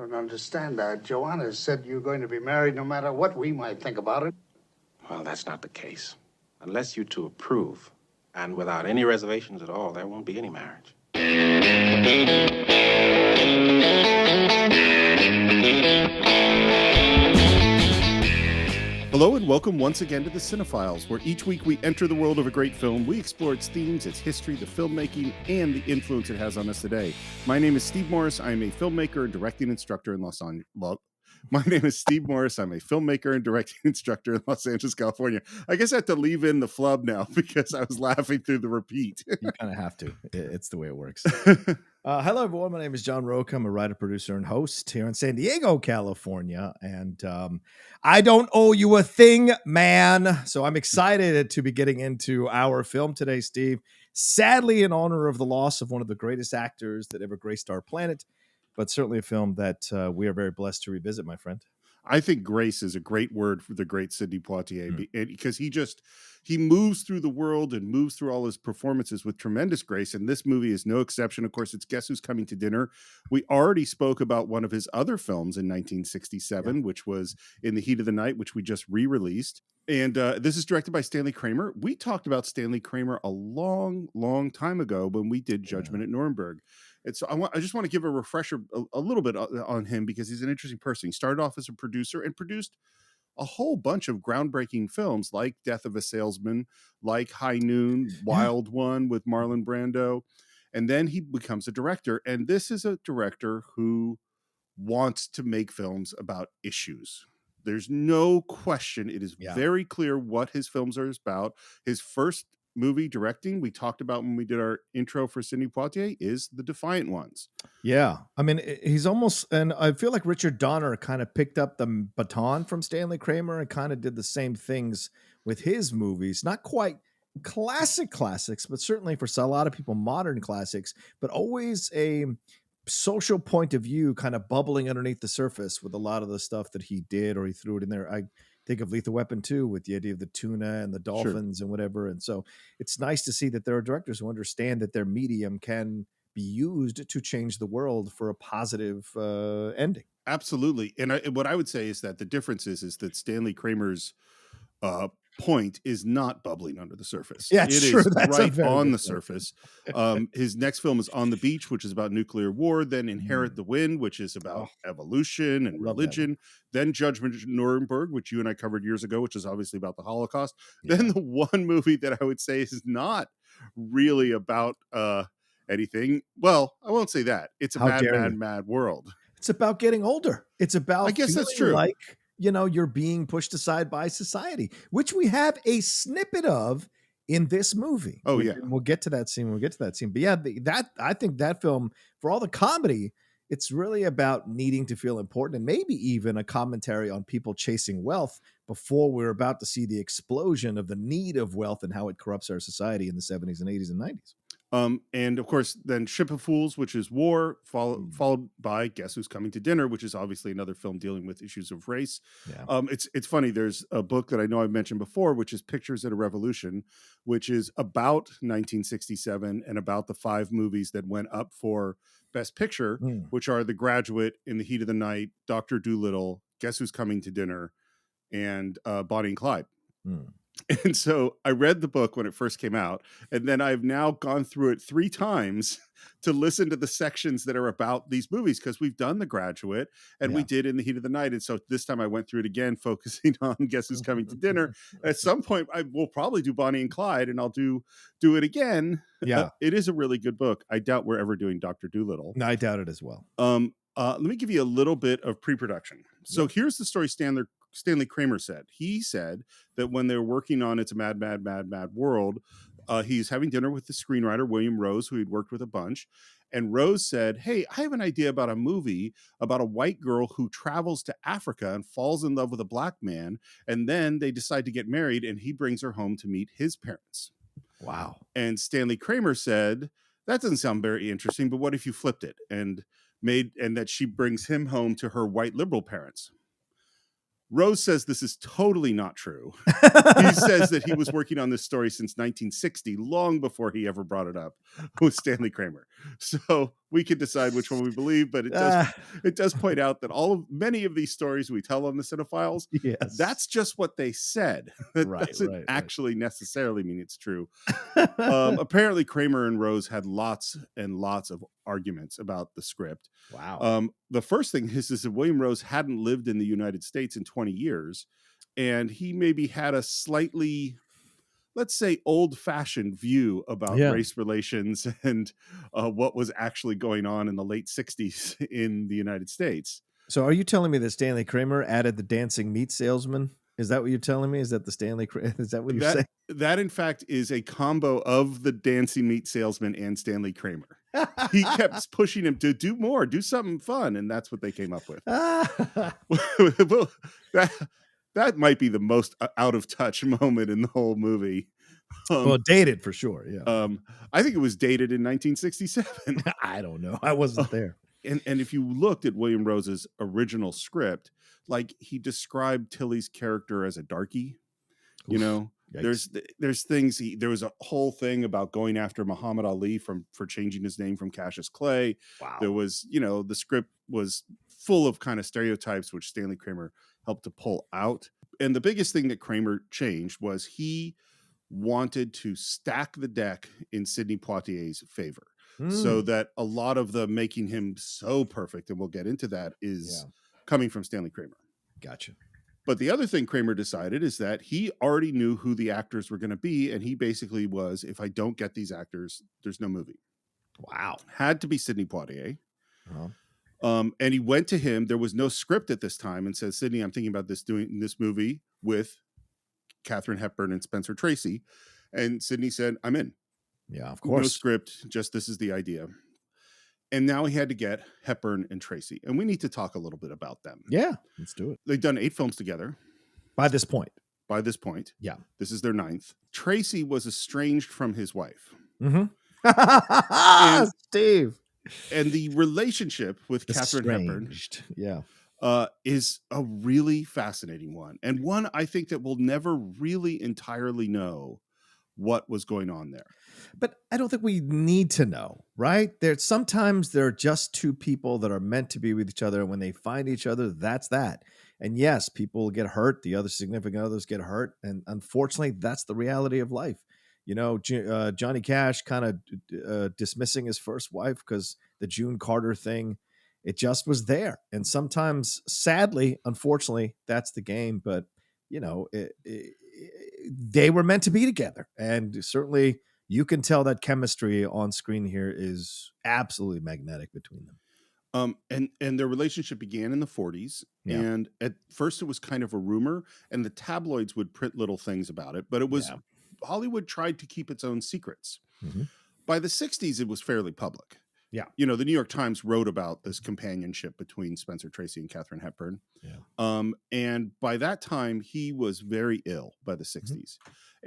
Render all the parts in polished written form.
don't understand that. Joanna said you're going to be married no matter what we might think about it. Well, that's not the case. Unless you two approve, and without any reservations at all, there won't be any marriage. Hello and welcome once again to the Cine-Files, where each week we enter the world of a great film. We explore its themes, its history, the filmmaking, and the influence it has on us today. My name is Steve Morris. I am a filmmaker and directing instructor in Los Angeles. My name is Steve Morris. I'm a filmmaker and directing instructor in Los Angeles, California. I guess I have to leave in the flub now because I was laughing through the repeat. You kind of have to. It's the way it works. Hello, everyone. My name is John Roca. I'm a writer, producer, and host here in San Diego, California. And I don't owe you a thing, man. So I'm excited to be getting into our film today, Steve. Sadly, in honor of the loss of one of the greatest actors that ever graced our planet, but certainly a film that we are very blessed to revisit, my friend. I think grace is a great word for the great Sidney Poitier because he moves through the world and moves through all his performances with tremendous grace. And this movie is no exception. Of course, it's Guess Who's Coming to Dinner. We already spoke about one of his other films in 1967, which was In the Heat of the Night, which we just re-released. And this is directed by Stanley Kramer. We talked about Stanley Kramer a long, long time ago when we did Judgment at Nuremberg. And so I just want to give a refresher a little bit on him because he's an interesting person. He started off as a producer and produced a whole bunch of groundbreaking films like Death of a Salesman, like High Noon, Wild One with Marlon Brando. And then he becomes a director. And this is a director who wants to make films about issues. There's no question. It is very clear what his films are about. His first movie directing we talked about when we did our intro for Sidney Poitier is The Defiant Ones. Yeah. I mean, he's almost, and I feel like Richard Donner kind of picked up the baton from Stanley Kramer and kind of did the same things with his movies. Not quite classics, but certainly for a lot of people, modern classics, but always a social point of view kind of bubbling underneath the surface with a lot of the stuff that he did or he threw it in there. I think of Lethal Weapon 2 with the idea of the tuna and the dolphins and whatever. And so it's nice to see that there are directors who understand that their medium can be used to change the world for a positive ending. Absolutely. And what I would say is that the difference is that Stanley Kramer's point is not bubbling under the surface. Yeah, it true. is That's right on the surface. His next film is On the Beach, which is about nuclear war. Then Inherit the Wind, which is about evolution and religion. Then Judgment at Nuremberg, which you and I covered years ago, which is obviously about the Holocaust. Then the one movie that I would say is not really about anything. Well, I won't say that. It's a mad world. It's about getting older. It's about, I guess that's true. Like, you're being pushed aside by society, which we have a snippet of in this movie. Oh, yeah. We'll get to that scene. But yeah, I think that film, for all the comedy, it's really about needing to feel important and maybe even a commentary on people chasing wealth before we're about to see the explosion of the need of wealth and how it corrupts our society in the 70s and 80s and 90s. And of course, then Ship of Fools, which is war, followed by Guess Who's Coming to Dinner, which is obviously another film dealing with issues of race. Yeah. It's funny. There's a book that I know I've mentioned before, which is Pictures at a Revolution, which is about 1967 and about the 5 movies that went up for Best Picture, which are The Graduate, In the Heat of the Night, Dr. Dolittle, Guess Who's Coming to Dinner, and Bonnie and Clyde. And so I read the book when it first came out, and then I've now gone through it 3 times to listen to the sections that are about these movies, because we've done The Graduate and we did In the Heat of the Night. And so this time I went through it again, focusing on Guess Who's Coming to Dinner. At some point I will probably do Bonnie and Clyde, and I'll do it again. Yeah. It is a really good book. I doubt we're ever doing Dr. Dolittle. No, I doubt it as well. Let me give you a little bit of pre-production. So here's the story Stanley Kramer said. He said that when they were working on It's a Mad World, he's having dinner with the screenwriter, William Rose, who he'd worked with a bunch. And Rose said, hey, I have an idea about a movie about a white girl who travels to Africa and falls in love with a black man. And then they decide to get married, and he brings her home to meet his parents. Wow. And Stanley Kramer said, that doesn't sound very interesting, but what if you flipped it and that she brings him home to her white liberal parents? Rose says this is totally not true. He says that he was working on this story since 1960, long before he ever brought it up with Stanley Kramer. So we could decide which one we believe, but Ah, it does point out that many of these stories we tell on the Cine-Files, yes. that's just what they said. That Right, doesn't right. actually necessarily mean it's true. Apparently Kramer and Rose had lots and lots of arguments about the script. Wow. The first thing is that William Rose hadn't lived in the United States in 20 years, and he maybe had a slightly, let's say, old-fashioned view about Yeah. race relations and what was actually going on in the late 60s in the United States. So are you telling me that Stanley Kramer added the dancing meat salesman? Is that what you're telling me? Is that is that what you're saying? That, in fact, is a combo of the dancing meat salesman and Stanley Kramer. He kept pushing him to do more, do something fun, and that's what they came up with. Well, that might be the most out of touch moment in the whole movie. Well, dated for sure. Yeah. I think it was dated in 1967. I don't know. I wasn't there. And if you looked at William Rose's original script, like, he described Tilly's character as a darky. You know, Yikes. there's things. There was a whole thing about going after Muhammad Ali for changing his name from Cassius Clay. Wow. There was, the script was full of kind of stereotypes, which Stanley Kramer helped to pull out. And the biggest thing that Kramer changed was he wanted to stack the deck in Sidney Poitier's favor. So that a lot of the making him so perfect, and we'll get into that, is coming from Stanley Kramer. Gotcha. But the other thing Kramer decided is that he already knew who the actors were going to be, and he basically was, if I don't get these actors, there's no movie. Wow. Had to be Sidney Poitier. Uh-huh. And he went to him. There was no script at this time, and said, Sidney, I'm thinking about doing this movie with Katherine Hepburn and Spencer Tracy. And Sidney said, I'm in. Yeah, of course. No script, just this is the idea. And now he had to get Hepburn and Tracy. And we need to talk a little bit about them. Yeah, let's do it. They've done 8 films together. By this point. Yeah. This is their 9th. Tracy was estranged from his wife. Mm-hmm. Steve. And the relationship with Katherine Hepburn is a really fascinating one. And one I think that we'll never really entirely know what was going on there. But I don't think we need to know, right? Sometimes there are just two people that are meant to be with each other, and when they find each other, that's that. And yes, people get hurt, the other significant others get hurt, and unfortunately, that's the reality of life. Johnny Cash kind of dismissing his first wife because the June Carter thing, it just was there. And sometimes, sadly, unfortunately, that's the game. But they were meant to be together, and certainly you can tell that chemistry on screen here is absolutely magnetic between them. And their relationship began in the 40s. Yeah. And at first it was kind of a rumor, and the tabloids would print little things about it, but it was Hollywood tried to keep its own secrets. Mm-hmm. By the 60s, it was fairly public. Yeah. The New York Times wrote about this companionship between Spencer Tracy and Katherine Hepburn. Yeah. And by that time, he was very ill by the 60s.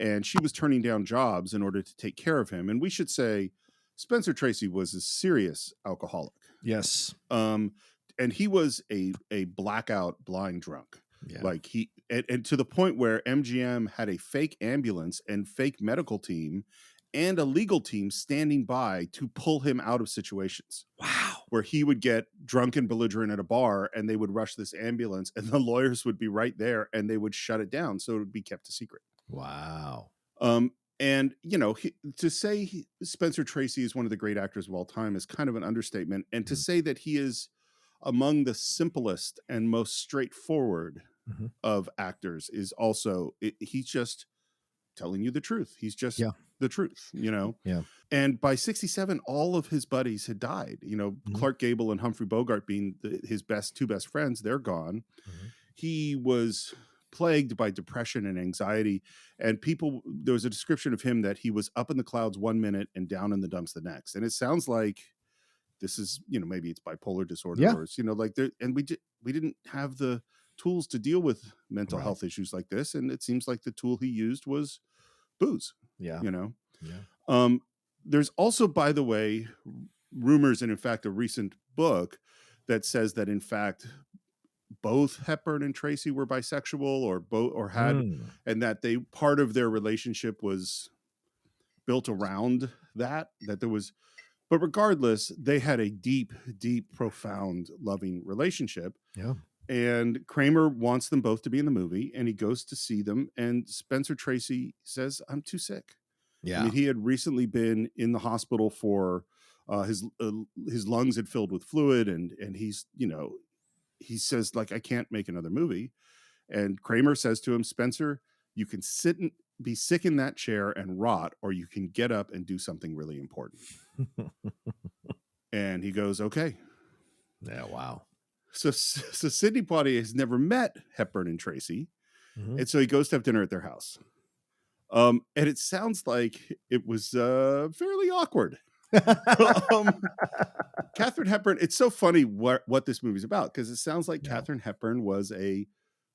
And she was turning down jobs in order to take care of him. And we should say Spencer Tracy was a serious alcoholic. Yes. And he was a blackout blind drunk. Yeah. Like and to the point where MGM had a fake ambulance and fake medical team and a legal team standing by to pull him out of situations. Wow. Where he would get drunk and belligerent at a bar, and they would rush this ambulance, and the lawyers would be right there, and they would shut it down so it would be kept a secret. Wow. And to say Spencer Tracy is one of the great actors of all time is kind of an understatement. And to say that he is among the simplest and most straightforward of actors is also, he's just telling you the truth. He's just the truth, Yeah. And by 67, all of his buddies had died. Clark Gable and Humphrey Bogart being his two best friends, they're gone. He was plagued by depression and anxiety, and there was a description of him that he was up in the clouds one minute and down in the dumps the next. And it sounds like this is, maybe it's bipolar disorder, or it's, and we didn't have the tools to deal with mental health issues like this. And it seems like the tool he used was booze. Yeah. There's also, by the way, rumors, and in fact, a recent book that says that in fact, both Hepburn and Tracy were bisexual or had, and that part of their relationship was built around that there was But regardless, they had a deep, deep, profound, loving relationship. Yeah. And Kramer wants them both to be in the movie, and he goes to see them. And Spencer Tracy says, "I'm too sick." I Yeah. mean, he had recently been in the hospital for his lungs had filled with fluid, and he's, he says, like, "I can't make another movie." And Kramer says to him, "Spencer, you can sit and be sick in that chair and rot, or you can get up and do something really important." And he goes, "Okay." Yeah. Wow. So Sidney Poitier has never met Hepburn and Tracy, Mhm. and so he goes to have dinner at their house. And it sounds like it was fairly awkward. Katherine Hepburn. It's so funny what this movie's about, because it sounds like Yeah. Katherine Hepburn was a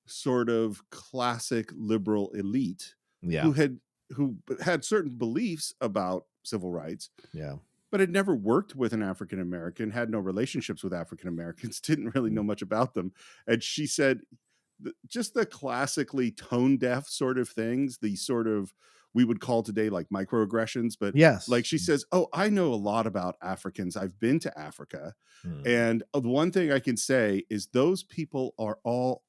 sort of classic liberal elite Yeah. who had certain beliefs about civil rights, Yeah. but had never worked with an African American, had no relationships with African Americans, didn't really know much about them. And she said, just the classically tone deaf sort of things, the sort of, we would call today like microaggressions, but Yes. like she says, "Oh, I know a lot about Africans. I've been to Africa." And the one thing I can say is those people are all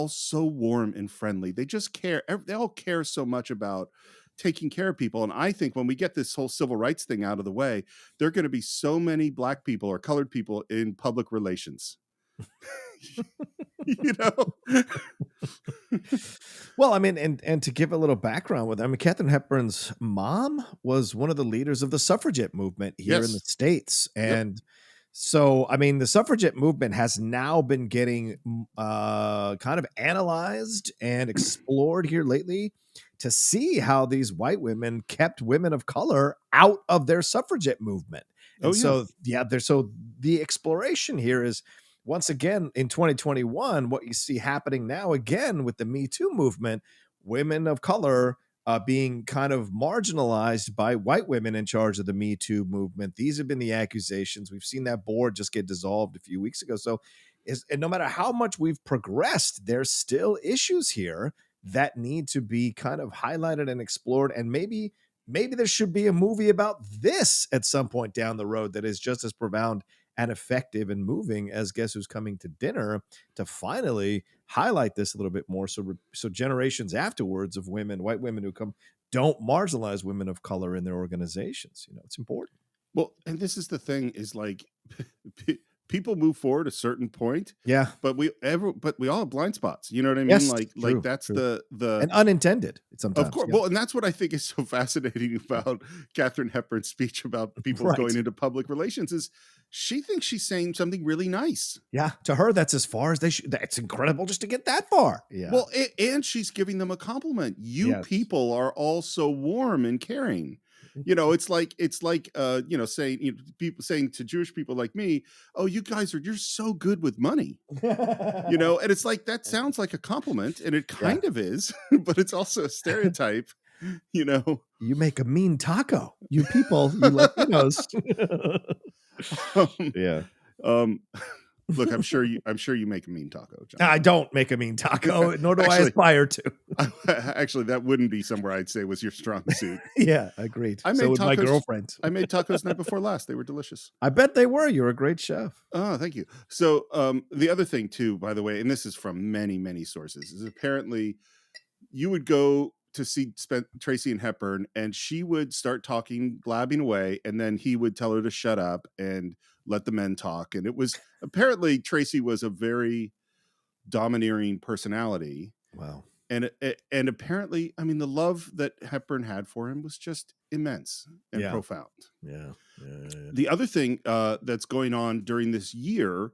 so warm and friendly. They just care. They all care so much about taking care of people. And I think when we get this whole civil rights thing out of the way, there are going to be so many Black people or colored people in public relations. You know? Well, I mean, and to give a little background with, I mean, Katherine Hepburn's mom was one of the leaders of the suffragette movement here in the Yes. States. Yep. And so, I mean, the suffragette movement has now been getting kind of analyzed and explored here lately to see how these white women kept women of color out of their suffragette movement. And Oh, yeah. so, yeah, so the exploration here is, once again, in 2021, what you see happening now again with the Me Too movement, women of color being kind of marginalized by white women in charge of the Me Too movement. These have been the accusations. We've seen that board just get dissolved a few weeks ago. So, and no matter how much we've progressed, there's still issues here that need to be kind of highlighted and explored. And maybe there should be a movie about this at some point down the road that is just as profound and effective and moving as Guess Who's Coming to Dinner, to finally highlight this a little bit more, so generations afterwards of women, white women who come, don't marginalize women of color in their organizations. It's important. Well, and this is the thing, is like people move forward a certain point, Yeah. but we all have blind spots. You know what I mean? Yes, Like true, that's true. the And unintended sometimes. of course. Yeah. Well, and that's what I think is so fascinating about Katherine Hepburn's speech about people Right. going into public relations, is she thinks she's saying something really nice. Yeah, to her, that's as far as they should. That's incredible just to get that far. Yeah. Well, and she's giving them a compliment. You Yes. people are all so warm and caring. It's like saying, people saying to Jewish people like me, "Oh, you're so good with money." And it's like, that sounds like a compliment, and it kind of is, but it's also a stereotype. You make a mean taco. You people, you Latinos. Yeah. Look, I'm sure you make a mean taco, John. I don't make a mean taco, nor do I aspire to. Actually, that wouldn't be somewhere I'd say was your strong suit. Yeah, agreed. I made So would my tacos- girlfriend. I made tacos night before last. They were delicious. I bet they were. You're a great chef. Oh, thank you. So the other thing too, by the way, and this is from many, many sources, is apparently you would go to see Tracy and Hepburn, and she would start talking, blabbing away, and then he would tell her to shut up and let the men talk. And it was, apparently Tracy was a very domineering personality. Wow. And apparently, I mean, the love that Hepburn had for him was just immense and profound. Yeah. The other thing that's going on during this year,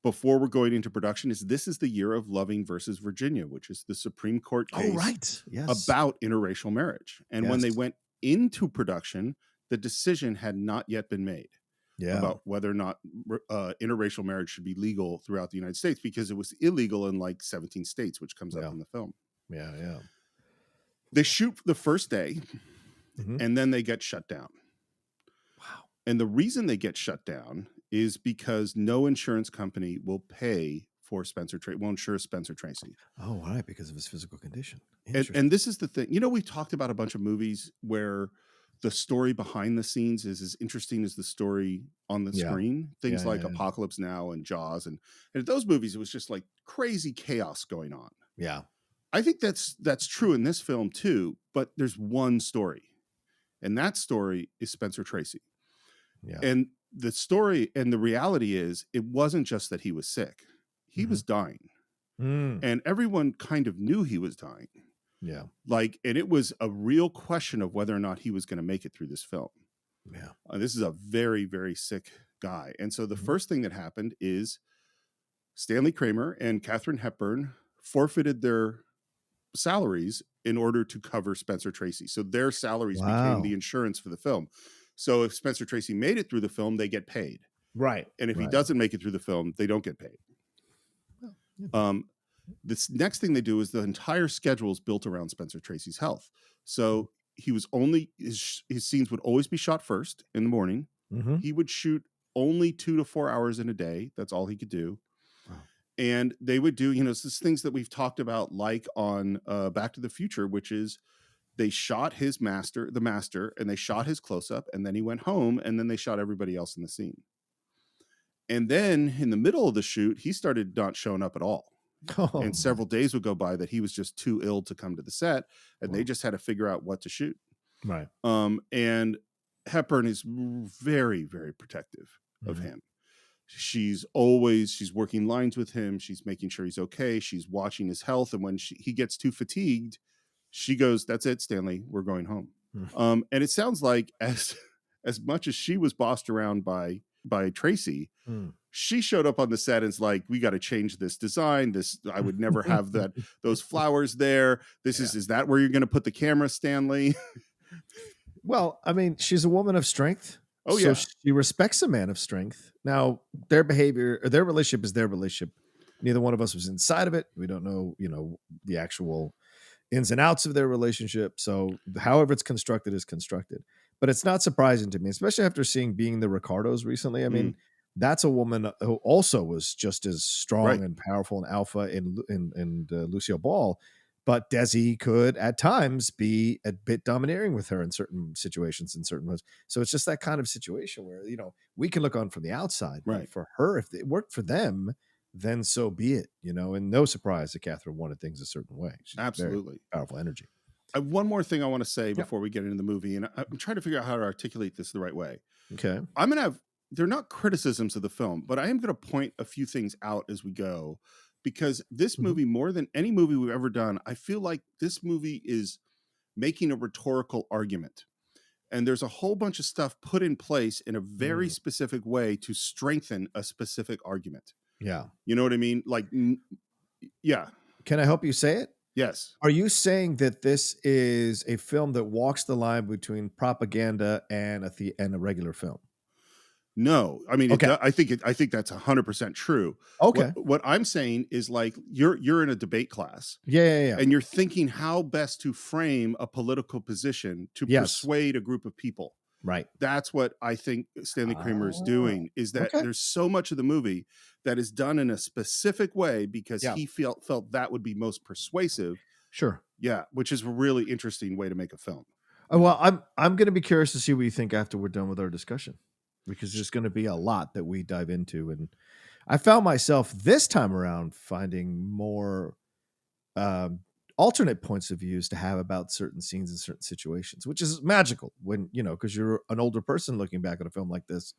before we're going into production, is this is the year of Loving versus Virginia, which is the Supreme Court case Oh, right. Yes. about interracial marriage. And when they Yes. went into production, the decision had not yet been made Yeah. about whether or not interracial marriage should be legal throughout the United States, because it was illegal in like 17 states, which comes up in the film. Yeah. They shoot the first day, Mhm. and then they get shut down. Wow. And the reason they get shut down is because no insurance company will pay for will insure Spencer Tracy. Oh, right, because of his physical condition. And this is the thing. We've talked about a bunch of movies where the story behind the scenes is as interesting as the story on the Yeah. screen. Things Yeah, like yeah, yeah. Apocalypse Now and Jaws, and in those movies, it was just like crazy chaos going on. Yeah. I think that's true in this film too, but there's one story, and that story is Spencer Tracy. Yeah. And the story and the reality is, it wasn't just that he was sick; he was dying, and everyone kind of knew he was dying. Yeah. Like, and it was a real question of whether or not he was going to make it through this film. Yeah. This is a very, very sick guy. And so the first thing that happened is Stanley Kramer and Katherine Hepburn forfeited their salaries in order to cover Spencer Tracy. So their salaries became the insurance for the film. So if Spencer Tracy made it through the film, they get paid. Right. And if he Right. doesn't make it through the film, they don't get paid. This next thing they do is the entire schedule is built around Spencer Tracy's health. So he was only, his scenes would always be shot first in the morning. He would shoot only 2 to 4 hours in a day. That's all he could do. Wow. And they would do, you know, these things that we've talked about, like on Back to the Future, which is they shot the master, and they shot his close-up, and then he went home, and then they shot everybody else in the scene. And then in the middle of the shoot, he started not showing up at all. And several days would go by that he was just too ill to come to the set, and they just had to figure out what to shoot. Right. And Hepburn is very, very protective of him. She's working lines with him. She's making sure he's okay. She's watching his health. And when he gets too fatigued, she goes, "That's it, Stanley, we're going home." And it sounds like as much as she was bossed around by Tracy, she showed up on the set and is like, "We got to change this design. I would never have those flowers there. Is that where you're going to put the camera, Stanley?" Well, I mean, she's a woman of strength. Oh, so yeah. she respects a man of strength. Now, their behavior or their relationship is their relationship. Neither one of us was inside of it. We don't know, the actual ins and outs of their relationship. So however it's constructed is constructed. But it's not surprising to me, especially after seeing Being the Ricardos recently. I mean, that's a woman who also was just as strong and powerful and alpha in Lucille Ball. But Desi could at times be a bit domineering with her in certain situations, in certain ways. So it's just that kind of situation where, we can look on from the outside. But for her, if it worked for them, then so be it, and no surprise that Katherine wanted things a certain way. She's absolutely very powerful energy. I have one more thing I want to say before we get into the movie, and I'm trying to figure out how to articulate this the right way. Okay. They're not criticisms of the film, but I am going to point a few things out as we go, because this movie, more than any movie we've ever done, I feel like this movie is making a rhetorical argument. And there's a whole bunch of stuff put in place in a very specific way to strengthen a specific argument. Yeah. You know what I mean? Like, yeah. Can I help you say it? Yes. Are you saying that this is a film that walks the line between propaganda and a regular film? No, I mean, Okay. I think that's 100% true. Okay. What I'm saying is, like, you're in a debate class. Yeah. And you're thinking how best to frame a political position to persuade a group of people. Right. That's what I think Stanley Kramer is doing, is that there's so much of the movie that is done in a specific way because he felt that would be most persuasive. Sure. Yeah, which is a really interesting way to make a film. Well, I'm going to be curious to see what you think after we're done with our discussion, because there's going to be a lot that we dive into. And I found myself this time around finding more alternate points of views to have about certain scenes and certain situations, which is magical when, because you're an older person looking back at a film like this,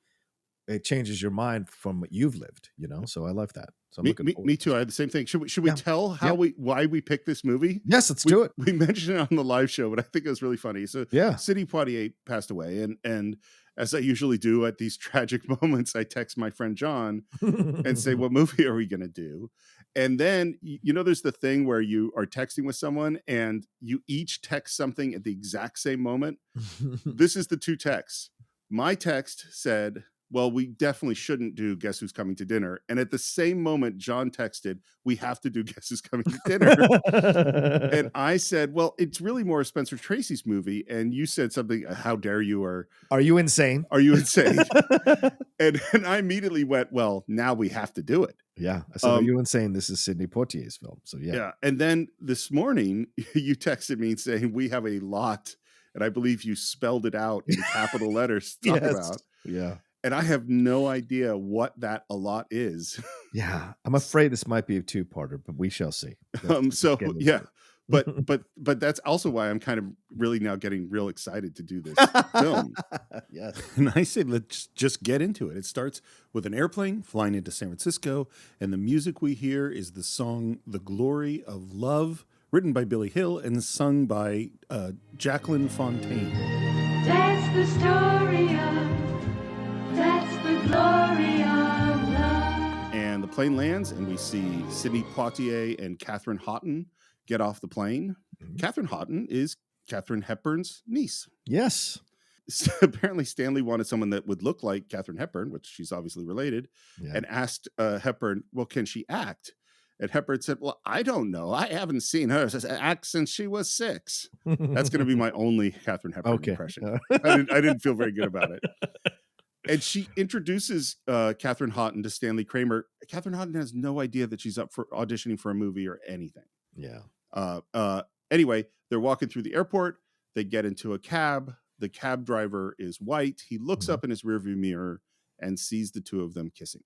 it changes your mind from what you've lived, so I love that. So me too. I had the same thing. Should we tell why we picked this movie? Yes, let's do it. We mentioned it on the live show, but I think it was really funny. So Sidney Poitier passed away, and as I usually do at these tragic moments, I text my friend John and say, "What movie are we going to do?" And then, there's the thing where you are texting with someone and you each text something at the exact same moment. This is the two texts. My text said, "Well, we definitely shouldn't do Guess Who's Coming to Dinner." And at the same moment, John texted, "We have to do Guess Who's Coming to Dinner." And I said, "Well, it's really more Spencer Tracy's movie." And you said something, "How dare you?" Or "Are you insane? Are you insane?" and I immediately went, "Well, now we have to do it." Yeah. I said, "Are you insane? This is Sidney Poitier's film." So yeah. And then this morning, you texted me saying, "We have a lot and I believe you spelled it out in capital letters to talk about. Yeah. And I have no idea what that a lot is. Yeah. I'm afraid this might be a two-parter, but we shall see. Let's So get into yeah, it. but that's also why I'm kind of really now getting real excited to do this film. Yes. And I say, let's just get into it. It starts with an airplane flying into San Francisco, and the music we hear is the song "The Glory of Love," written by Billy Hill and sung by Jacqueline Fontaine. That's the story that's the glory of love. And the plane lands, and we see Sidney Poitier and Katherine Houghton get off the plane. Mm-hmm. Katherine Houghton is Katherine Hepburn's niece. Yes. Apparently, Stanley wanted someone that would look like Katherine Hepburn, which she's obviously related, and asked Hepburn, well, can she act? And Hepburn said, well, I don't know. I haven't seen her act since she was 6. That's going to be my only Katherine Hepburn impression. I didn't feel very good about it. And she introduces Katherine Houghton to Stanley Kramer. Katherine Houghton has no idea that she's up for auditioning for a movie or anything. Yeah. Anyway, they're walking through the airport. They get into a cab. The cab driver is white. He looks up in his rearview mirror and sees the two of them kissing.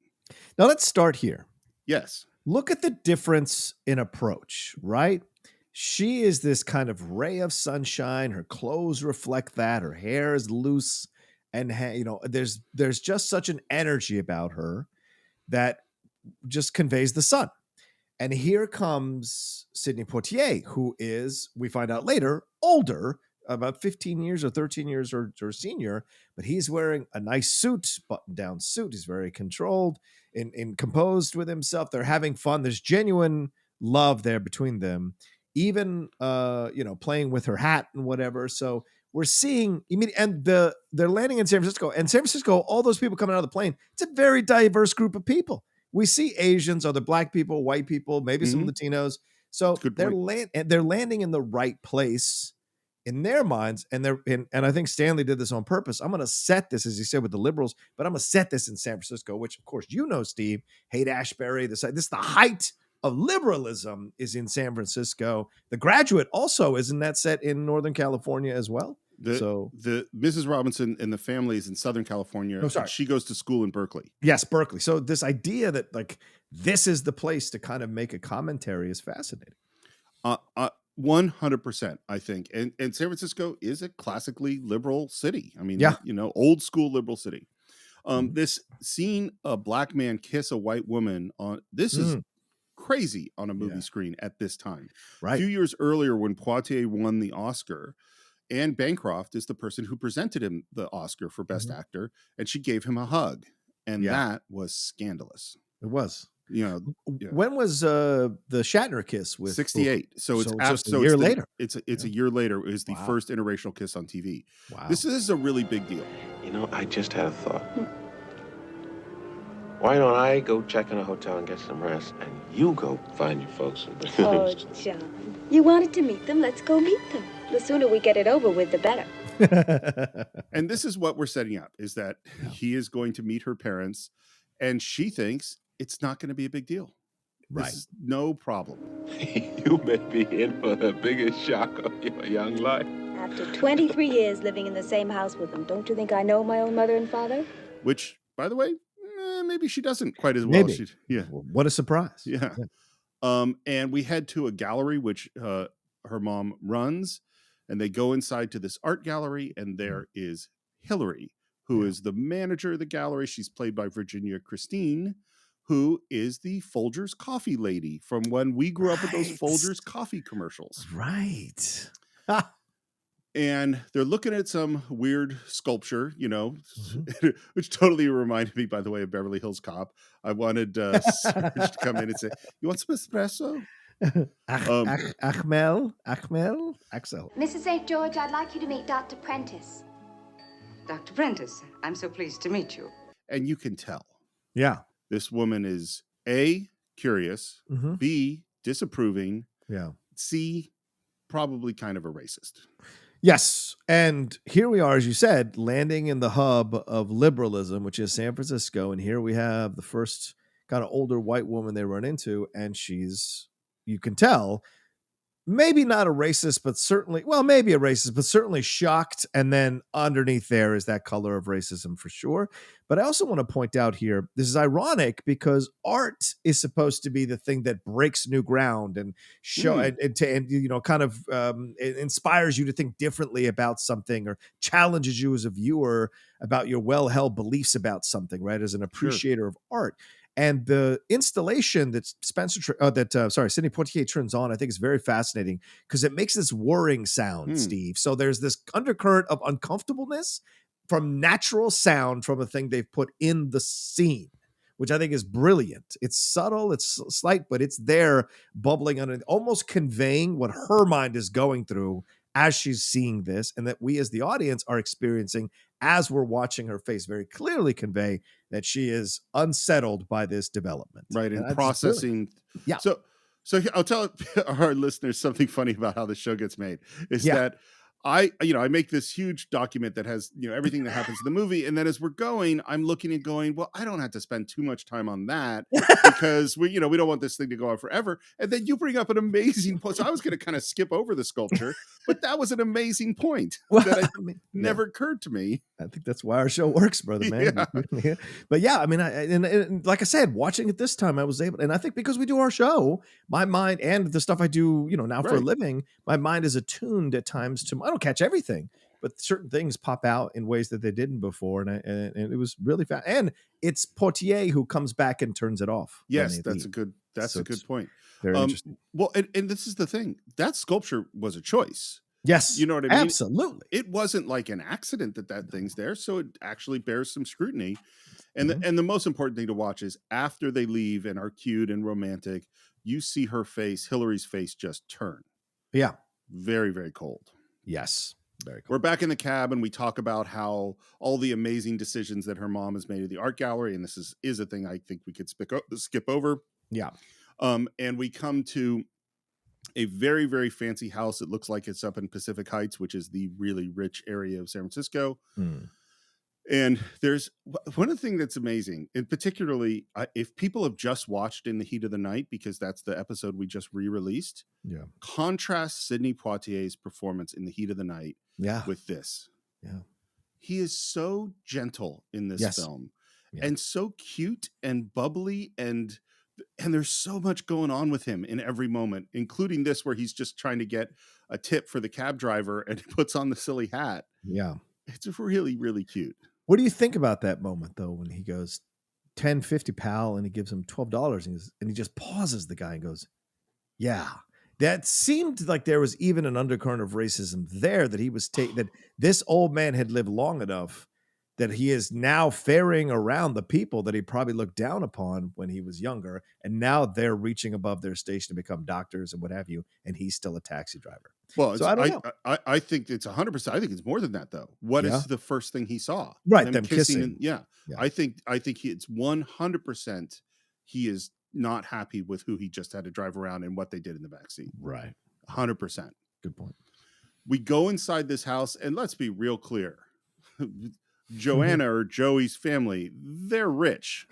Now let's start here. Yes. Look at the difference in approach, right? She is this kind of ray of sunshine. Her clothes reflect that. Her hair is loose. And, there's just such an energy about her that just conveys the sun. And here comes Sidney Poitier, who is, we find out later, older, about 15 years or 13 years or senior, but he's wearing a nice suit, button-down suit. He's very controlled and composed with himself. They're having fun. There's genuine love there between them, even, playing with her hat and whatever. So we're seeing, and they're landing in San Francisco. And San Francisco, all those people coming out of the plane, it's a very diverse group of people. We see Asians, other Black people, white people, maybe some Latinos. So they're landing in the right place in their minds, and I think Stanley did this on purpose. I'm going to set this, as he said, with the liberals, but I'm going to set this in San Francisco, which, of course, Steve, Haight-Ashbury. This is the height of liberalism is in San Francisco. The Graduate also, isn't that set in Northern California as well? The Mrs. Robinson and the family is in Southern California. Oh, sorry. She goes to school in Berkeley. Yes, Berkeley. So this idea that this is the place to kind of make a commentary is fascinating. 100%, I think. And San Francisco is a classically liberal city. I mean, old school liberal city. This seeing a Black man kiss a white woman is crazy on a movie screen at this time. Right. A few years earlier, when Poitier won the Oscar, Anne Bancroft is the person who presented him the Oscar for Best Actor, and she gave him a hug, and that was scandalous. It was. When was the Shatner kiss with 68? So it's just a year later. It's a year later. It was the first interracial kiss on TV. Wow. This is a really big deal. I just had a thought. Why don't I go check in a hotel and get some rest, and you go find your folks? Oh, John, you wanted to meet them. Let's go meet them. The sooner we get it over with, the better. And this is what we're setting up, is that he is going to meet her parents, and she thinks it's not going to be a big deal. Right. This is no problem. You may be in for the biggest shock of your young life. After 23 years living in the same house with them, don't you think I know my own mother and father? Which, by the way, maybe she doesn't quite as well. Maybe. Well, what a surprise. Yeah. And we head to a gallery, which her mom runs, and they go inside to this art gallery, and there is Hillary, who is the manager of the gallery. She's played by Virginia Christine, who is the Folgers coffee lady from when we grew up with those Folgers coffee commercials. Right. And they're looking at some weird sculpture, which totally reminded me, by the way, of Beverly Hills Cop. I wanted Serge to come in and say, "You want some espresso?" Axel. Mrs. St. George, I'd like you to meet Dr. Prentice. Dr. Prentice, I'm so pleased to meet you. And you can tell. Yeah. This woman is A, curious, B, disapproving, C, probably kind of a racist. Yes. And here we are, as you said, landing in the hub of liberalism, which is San Francisco. And here we have the first kind of older white woman they run into. And she's, you can tell, maybe not a racist, but certainly, well, maybe a racist, but certainly shocked. And then underneath there is that color of racism for sure. But I also want to point out here, this is ironic because art is supposed to be the thing that breaks new ground and show and you know, kind of it inspires you to think differently about something or challenges you as a viewer about your well-held beliefs about something, right? As an appreciator of art. And the installation that Sidney Poitier turns on, I think is very fascinating because it makes this whirring sound, Steve. So there's this undercurrent of uncomfortableness from natural sound from a thing they've put in the scene, which I think is brilliant. It's subtle, it's slight, but it's there bubbling under, almost conveying what her mind is going through as she's seeing this, and that we as the audience are experiencing as we're watching her face very clearly convey that she is unsettled by this development. Right, and processing. Yeah. So I'll tell our listeners something funny about how the show gets made is that I make this huge document that has, everything that happens in the movie. And then as we're going, I'm looking and going, well, I don't have to spend too much time on that because we don't want this thing to go on forever. And then you bring up an amazing point. So I was going to kind of skip over the sculpture, but that was an amazing point that never occurred to me. I think that's why our show works, brother, man. Yeah. But yeah, I mean, and like I said, watching it this time, I was able, and I think because we do our show, my mind and the stuff I do, now for a living, my mind is attuned at times to, I don't catch everything, but certain things pop out in ways that they didn't before. And it was really fast. And it's Poitier who comes back and turns it off. Yes, that's a good point. Very interesting. Well, and this is the thing, that sculpture was a choice. Yes. You know what I mean? Absolutely. It wasn't like an accident that thing's there. So it actually bears some scrutiny. And the most important thing to watch is after they leave and are cute and romantic, you see her face, Hillary's face, just turn. Yeah. Very, very cold. Yes. Very cool. We're back in the cab and we talk about how all the amazing decisions that her mom has made at the art gallery. And this is a thing I think we could skip over. Yeah. And we come to a very, very fancy house. It looks like it's up in Pacific Heights, which is the really rich area of San Francisco. And there's one of the things that's amazing, and particularly if people have just watched In the Heat of the Night, because that's the episode we just re-released, contrast Sidney Poitier's performance in The Heat of the Night with this. Yeah. He is so gentle in this film and so cute and bubbly and there's so much going on with him in every moment, including this where he's just trying to get a tip for the cab driver and he puts on the silly hat. Yeah. It's really, really cute. What do you think about that moment, though, when he goes, $10.50, pal, and he gives him $12 and he just pauses the guy and goes, yeah. That seemed like there was even an undercurrent of racism there, that he was that this old man had lived long enough that he is now ferrying around the people that he probably looked down upon when he was younger. And now they're reaching above their station to become doctors and what have you. And he's still a taxi driver. Well, so I don't know. I think it's 100%. I think it's more than that, though. What is the first thing he saw? Right. Them kissing. I think it's 100%. He is not happy with who he just had to drive around and what they did in the backseat. Right. 100%. Good point. We go inside this house and let's be real clear. Joanna or Joey's family, they're rich.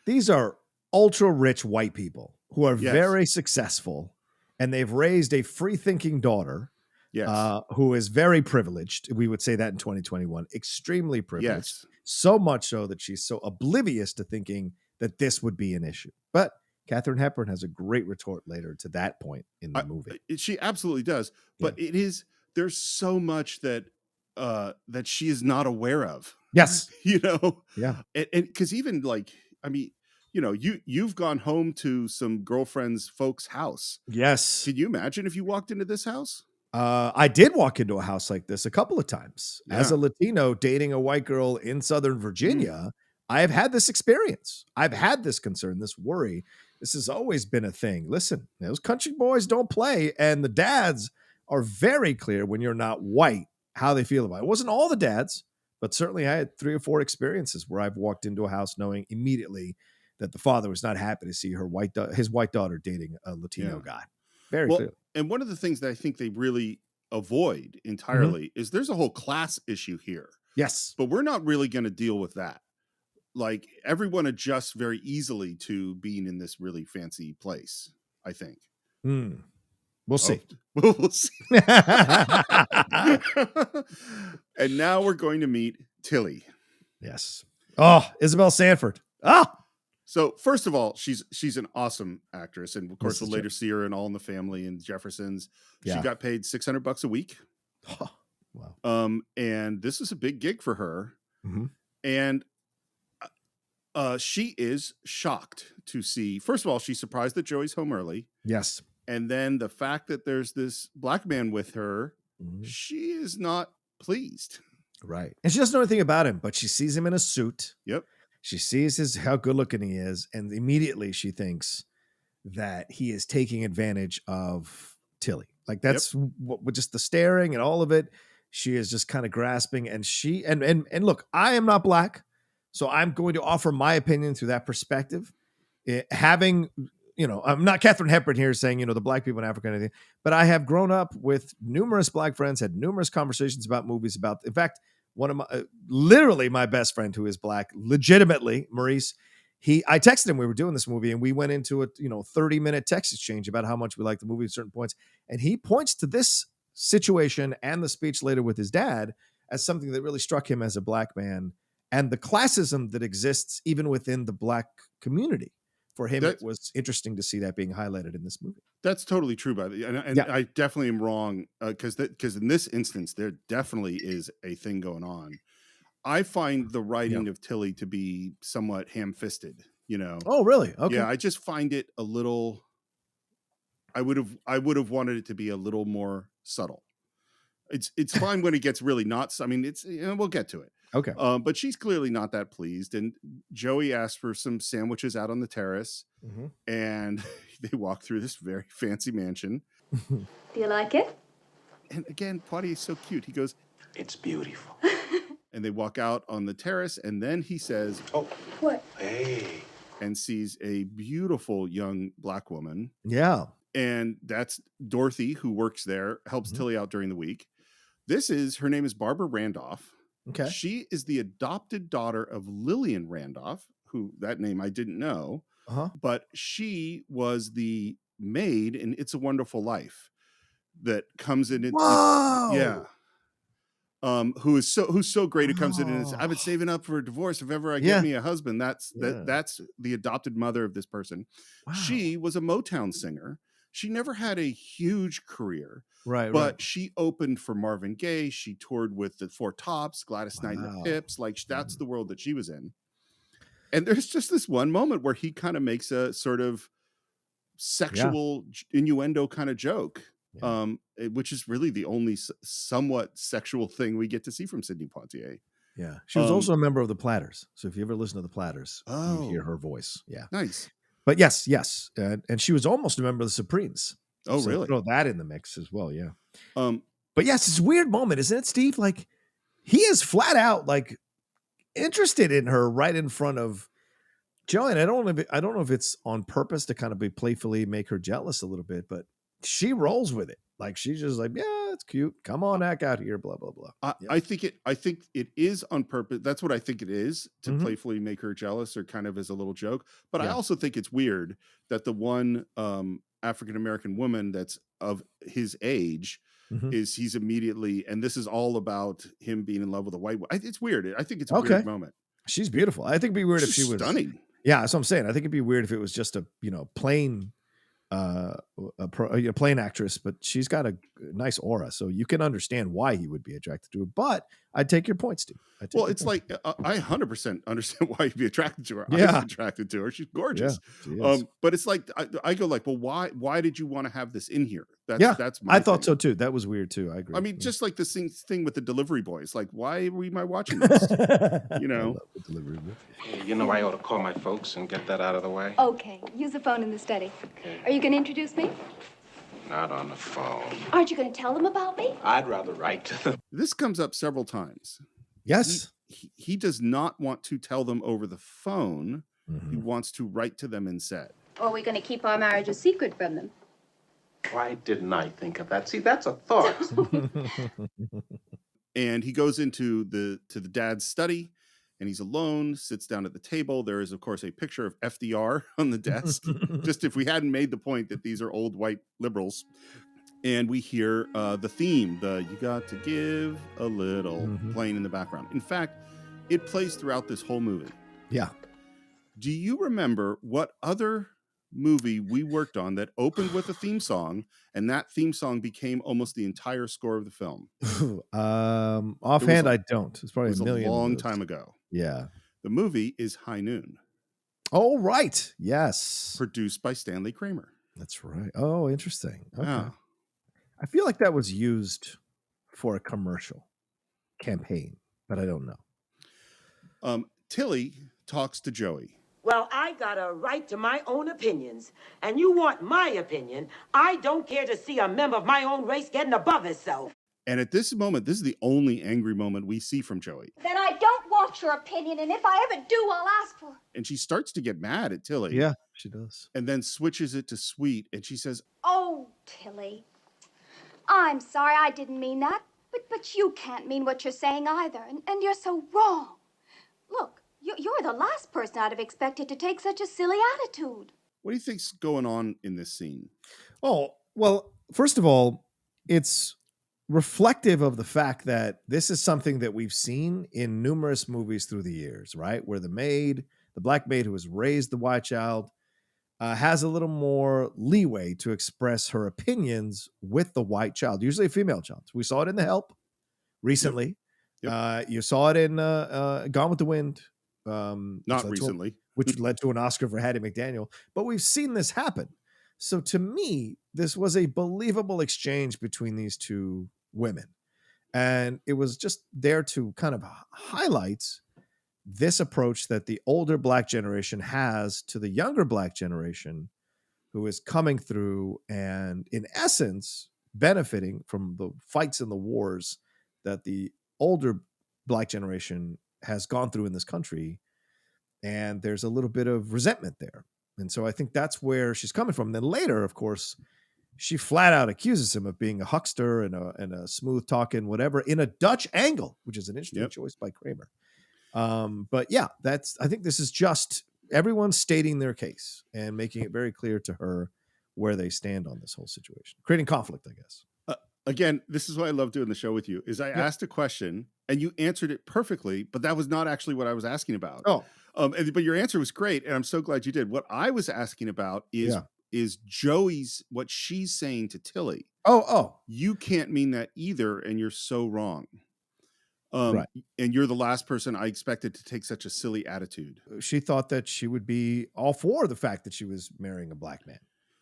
These are ultra rich white people who are very successful, and they've raised a free thinking daughter who is very privileged. We would say that in 2021, extremely privileged. So much so that she's so oblivious to thinking that this would be an issue. But Katherine Hepburn has a great retort later to that point in the movie. She absolutely does. But there's so much that she is not aware of. Yes. And because even like, I mean, you've gone home to some girlfriend's folks' house. Yes. Can you imagine if you walked into this house? I did walk into a house like this a couple of times. As a Latino dating a white girl in Southern Virginia, I have had this experience. I've had this concern, this worry. This has always been a thing. Listen, those country boys don't play, and the dads are very clear when you're not white how they feel about it. It wasn't all the dads, but certainly I had 3 or 4 experiences where I've walked into a house knowing immediately that the father was not happy to see his white daughter dating a Latino guy. Very clear. And one of the things that I think they really avoid entirely is there's a whole class issue here. Yes. But we're not really going to deal with that. Like everyone adjusts very easily to being in this really fancy place, I think. Well, We'll see. We'll see. And now we're going to meet Tilly. Yes. Oh, Isabel Sanford. Ah. So first of all, she's an awesome actress, and of course This we'll is later see her in All in the Family and Jeffersons. Yeah. She got paid $600 a week. Wow. And this is a big gig for her. Mm-hmm. And she is shocked to see. First of all, she's surprised that Joey's home early. Yes. And then the fact that there's this black man with her, Mhm. she is not pleased. Right. And she doesn't know anything about him, but she sees him in a suit. Yep. She sees how good looking he is, and immediately she thinks that he is taking advantage of Tilly. Like that's what with just the staring and all of it. She is just kind of grasping, and she and look, I am not black, so I'm going to offer my opinion through that perspective. Having, I'm not Katherine Hepburn here saying, the black people in Africa and anything, but I have grown up with numerous black friends, had numerous conversations about movies in fact, one of my, literally my best friend who is black, legitimately, Maurice, I texted him, we were doing this movie and we went into a, 30-minute text exchange about how much we liked the movie at certain points. And he points to this situation and the speech later with his dad as something that really struck him as a black man and the classism that exists even within the black community. For him, it was interesting to see that being highlighted in this movie. That's totally true, by the way. And I definitely am wrong because in this instance, there definitely is a thing going on. I find the writing of Tilly to be somewhat ham-fisted, Oh, really? Okay. Yeah, I just find it a little. I would have wanted it to be a little more subtle. It's fine when it gets really nuts. I mean, it's we'll get to it. Okay. But she's clearly not that pleased. And Joey asked for some sandwiches out on the terrace. Mm-hmm. And they walk through this very fancy mansion. Do you like it? And again, Poitier is so cute. He goes, It's beautiful. and they walk out on the terrace. And then he says, Oh, What? hey. and sees a beautiful young black woman. Yeah. And that's Dorothy, who works there, helps Tilly out during the week. Her name is Barbara Randolph. Okay. She is the adopted daughter of Lillian Randolph, who that name I didn't know, but she was the maid in It's a Wonderful Life that comes in. Whoa! Who's so great. It comes in and says, I've been saving up for a divorce. If ever I get me a husband, that's the adopted mother of this person. Wow. She was a Motown singer. She never had a huge career. But she opened for Marvin Gaye. She toured with the Four Tops, Gladys Knight and the Pips. Like that's the world that she was in. And there's just this one moment where he kind of makes a sort of sexual innuendo kind of joke, which is really the only somewhat sexual thing we get to see from Sidney Poitier. Yeah. She was also a member of the Platters. So if you ever listen to the Platters, you hear her voice. Yeah. Nice. But yes. And she was almost a member of the Supremes. Oh, so really? Throw that in the mix as well. Yeah. But yes, it's a weird moment, isn't it, Steve? Like he is flat out like interested in her right in front of Joey. And I don't know if it's on purpose to kind of be playfully make her jealous a little bit, but she rolls with it. Like she's just like, yeah, it's cute. Come on, act out here. Blah blah blah. I think it is on purpose. That's what I think it is to playfully make her jealous or kind of as a little joke. But I also think it's weird that the one African-American woman that's of his age is he's immediately, and this is all about him being in love with a white woman. It's weird. I think it's a weird moment. She's beautiful. I think it'd be weird if she was stunning. Yeah, that's what I'm saying. I think it'd be weird if it was just a plain plain actress, but she's got a nice aura, so you can understand why he would be attracted to her. But I'd take your point, Steve. Well, it's like I 100% understand why you'd be attracted to her. Yeah. I'm attracted to her. She's gorgeous. Yeah, but it's like I go like, well, why did you want to have this in here? That's my thing. Thought so too. That was weird too. I agree. I mean, just like this thing with the delivery boys. Like, why am I watching this? You know, delivery boy. Hey, I ought to call my folks and get that out of the way. Okay, use the phone in the study. Okay. Are you going to introduce me? Not on the phone. Aren't you going to tell them about me? I'd rather write to them. This comes up several times. Yes. He does not want to tell them over the phone. He wants to write to them instead. Or are we going to keep our marriage a secret from them? Why didn't I think of that? See, that's a thought. And he goes into the dad's study, and he's alone, sits down at the table. There is, of course, a picture of FDR on the desk. Just if we hadn't made the point that these are old white liberals. and we hear the theme, the "You Got to Give a Little," playing in the background. In fact, it plays throughout this whole movie. Yeah. Do you remember what other movie we worked on that opened with a theme song, and that theme song became almost the entire score of the film? Offhand, I don't. It's probably It was a million. a long time ago. Yeah. The movie is High Noon. Oh, right. Yes. Produced by Stanley Kramer. That's right. Oh, interesting. Okay. Yeah. I feel like that was used for a commercial campaign, but I don't know. Tilly talks to Joey. Well, I got a right to my own opinions, and you want my opinion. I don't care to see a member of my own race getting above himself. And at this moment, this is the only angry moment we see from Joey. Then I don't want your opinion, and if I ever do, I'll ask for it. And she starts to get mad at Tilly. Yeah, she does. And then switches it to Sweet, and she says, Oh, Tilly. I'm sorry, I didn't mean that. But you can't mean what you're saying either, and you're so wrong. Look, you're the last person I'd have expected to take such a silly attitude. What do you think's going on in this scene? Oh, well, first of all, it's reflective of the fact that this is something that we've seen in numerous movies through the years, right? Where the black maid who has raised the white child, has a little more leeway to express her opinions with the white child, usually a female child. We saw it in The Help recently. Yep. You saw it in Gone with the Wind. Not recently. Which led to an Oscar for Hattie McDaniel. But we've seen this happen. So to me, this was a believable exchange between these two women. And it was just there to kind of highlight this approach that the older black generation has to the younger black generation who is coming through and, in essence, benefiting from the fights and the wars that the older black generation has gone through in this country. And there's a little bit of resentment there. And so I think that's where she's coming from. And then later, of course, she flat out accuses him of being a huckster and a smooth talking, whatever, in a Dutch angle, which is an interesting choice by Kramer. But yeah, I think this is just everyone stating their case and making it very clear to her where they stand on this whole situation, creating conflict, I guess. Again, this is why I love doing the show with you, is I asked a question and you answered it perfectly, but that was not actually what I was asking about. Oh, but your answer was great. And I'm so glad you did. What I was asking about is Joey's, what she's saying to Tilly. Oh, you can't mean that either. And you're so wrong. Right. And you're the last person I expected to take such a silly attitude. She thought that she would be all for the fact that she was marrying a black man.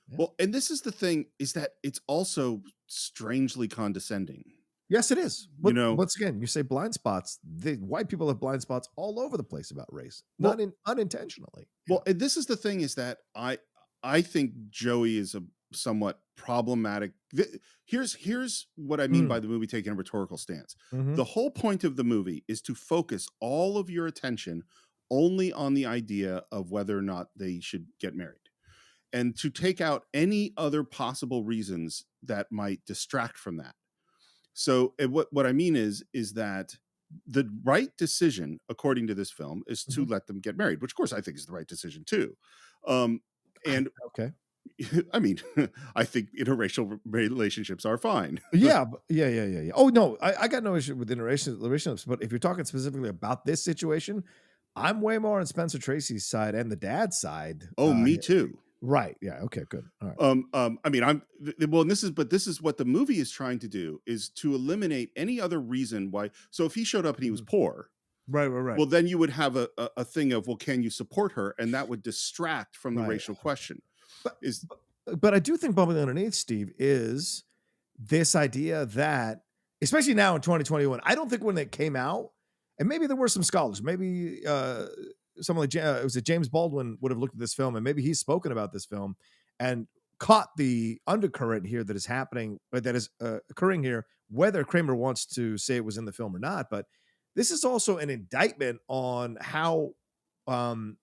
Yeah. Well, and this is the thing, is that it's also strangely condescending. Yes, it is. But, you know, once again, you say blind spots. White people have blind spots all over the place about race, unintentionally. Well, and this is the thing, is that I think Joey is a somewhat problematic. Here's what I mean by the movie taking a rhetorical stance. The whole point of the movie is to focus all of your attention only on the idea of whether or not they should get married, and to take out any other possible reasons that might distract from that. So what I mean is that the right decision, according to this film, is to let them get married, which of course I think is the right decision too. And okay, I mean, I think interracial relationships are fine. Yeah. Oh no, I got no issue with interracial relationships, but if you're talking specifically about this situation, I'm way more on Spencer Tracy's side and the dad's side. Oh, me too. Right. Yeah. Okay. Good. All right. I mean, and this is what the movie is trying to do, is to eliminate any other reason why. So if he showed up and he was poor, right. Well, then you would have a thing of, well, can you support her? And that would distract from the racial question. But I do think bubbling underneath, Steve, is this idea that, especially now in 2021, I don't think when it came out, and maybe there were some scholars, maybe someone like was it James Baldwin would have looked at this film, and maybe he's spoken about this film and caught the undercurrent here that is happening, that is occurring here, whether Kramer wants to say it was in the film or not. But this is also an indictment on how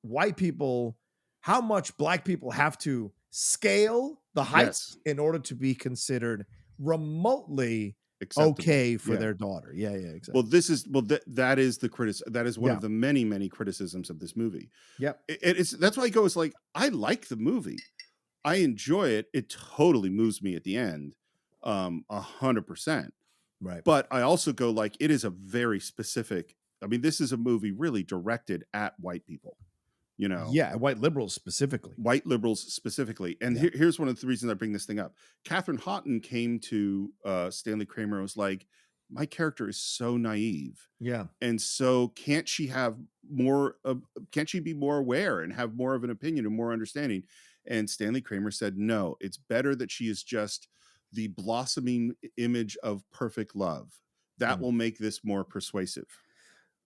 white people, how much black people have to scale the heights in order to be considered remotely acceptable. Okay for their daughter. Yeah, exactly. Well, that is the criticism. That is one of the many criticisms of this movie. Yep. That's why I go, it's like, I like the movie. I enjoy it. It totally moves me at the end. 100%. Right. But I also go like, it is a very specific, I mean, this is a movie really directed at white people, you know? Yeah, white liberals specifically. White liberals specifically. And Yeah. here's one of the reasons I bring this thing up. Katherine Houghton came to Stanley Kramer and was like, my character is so naive. Yeah. And so can't she be more aware and have more of an opinion and more understanding? And Stanley Kramer said, no, it's better that she is just the blossoming image of perfect love. That will make this more persuasive.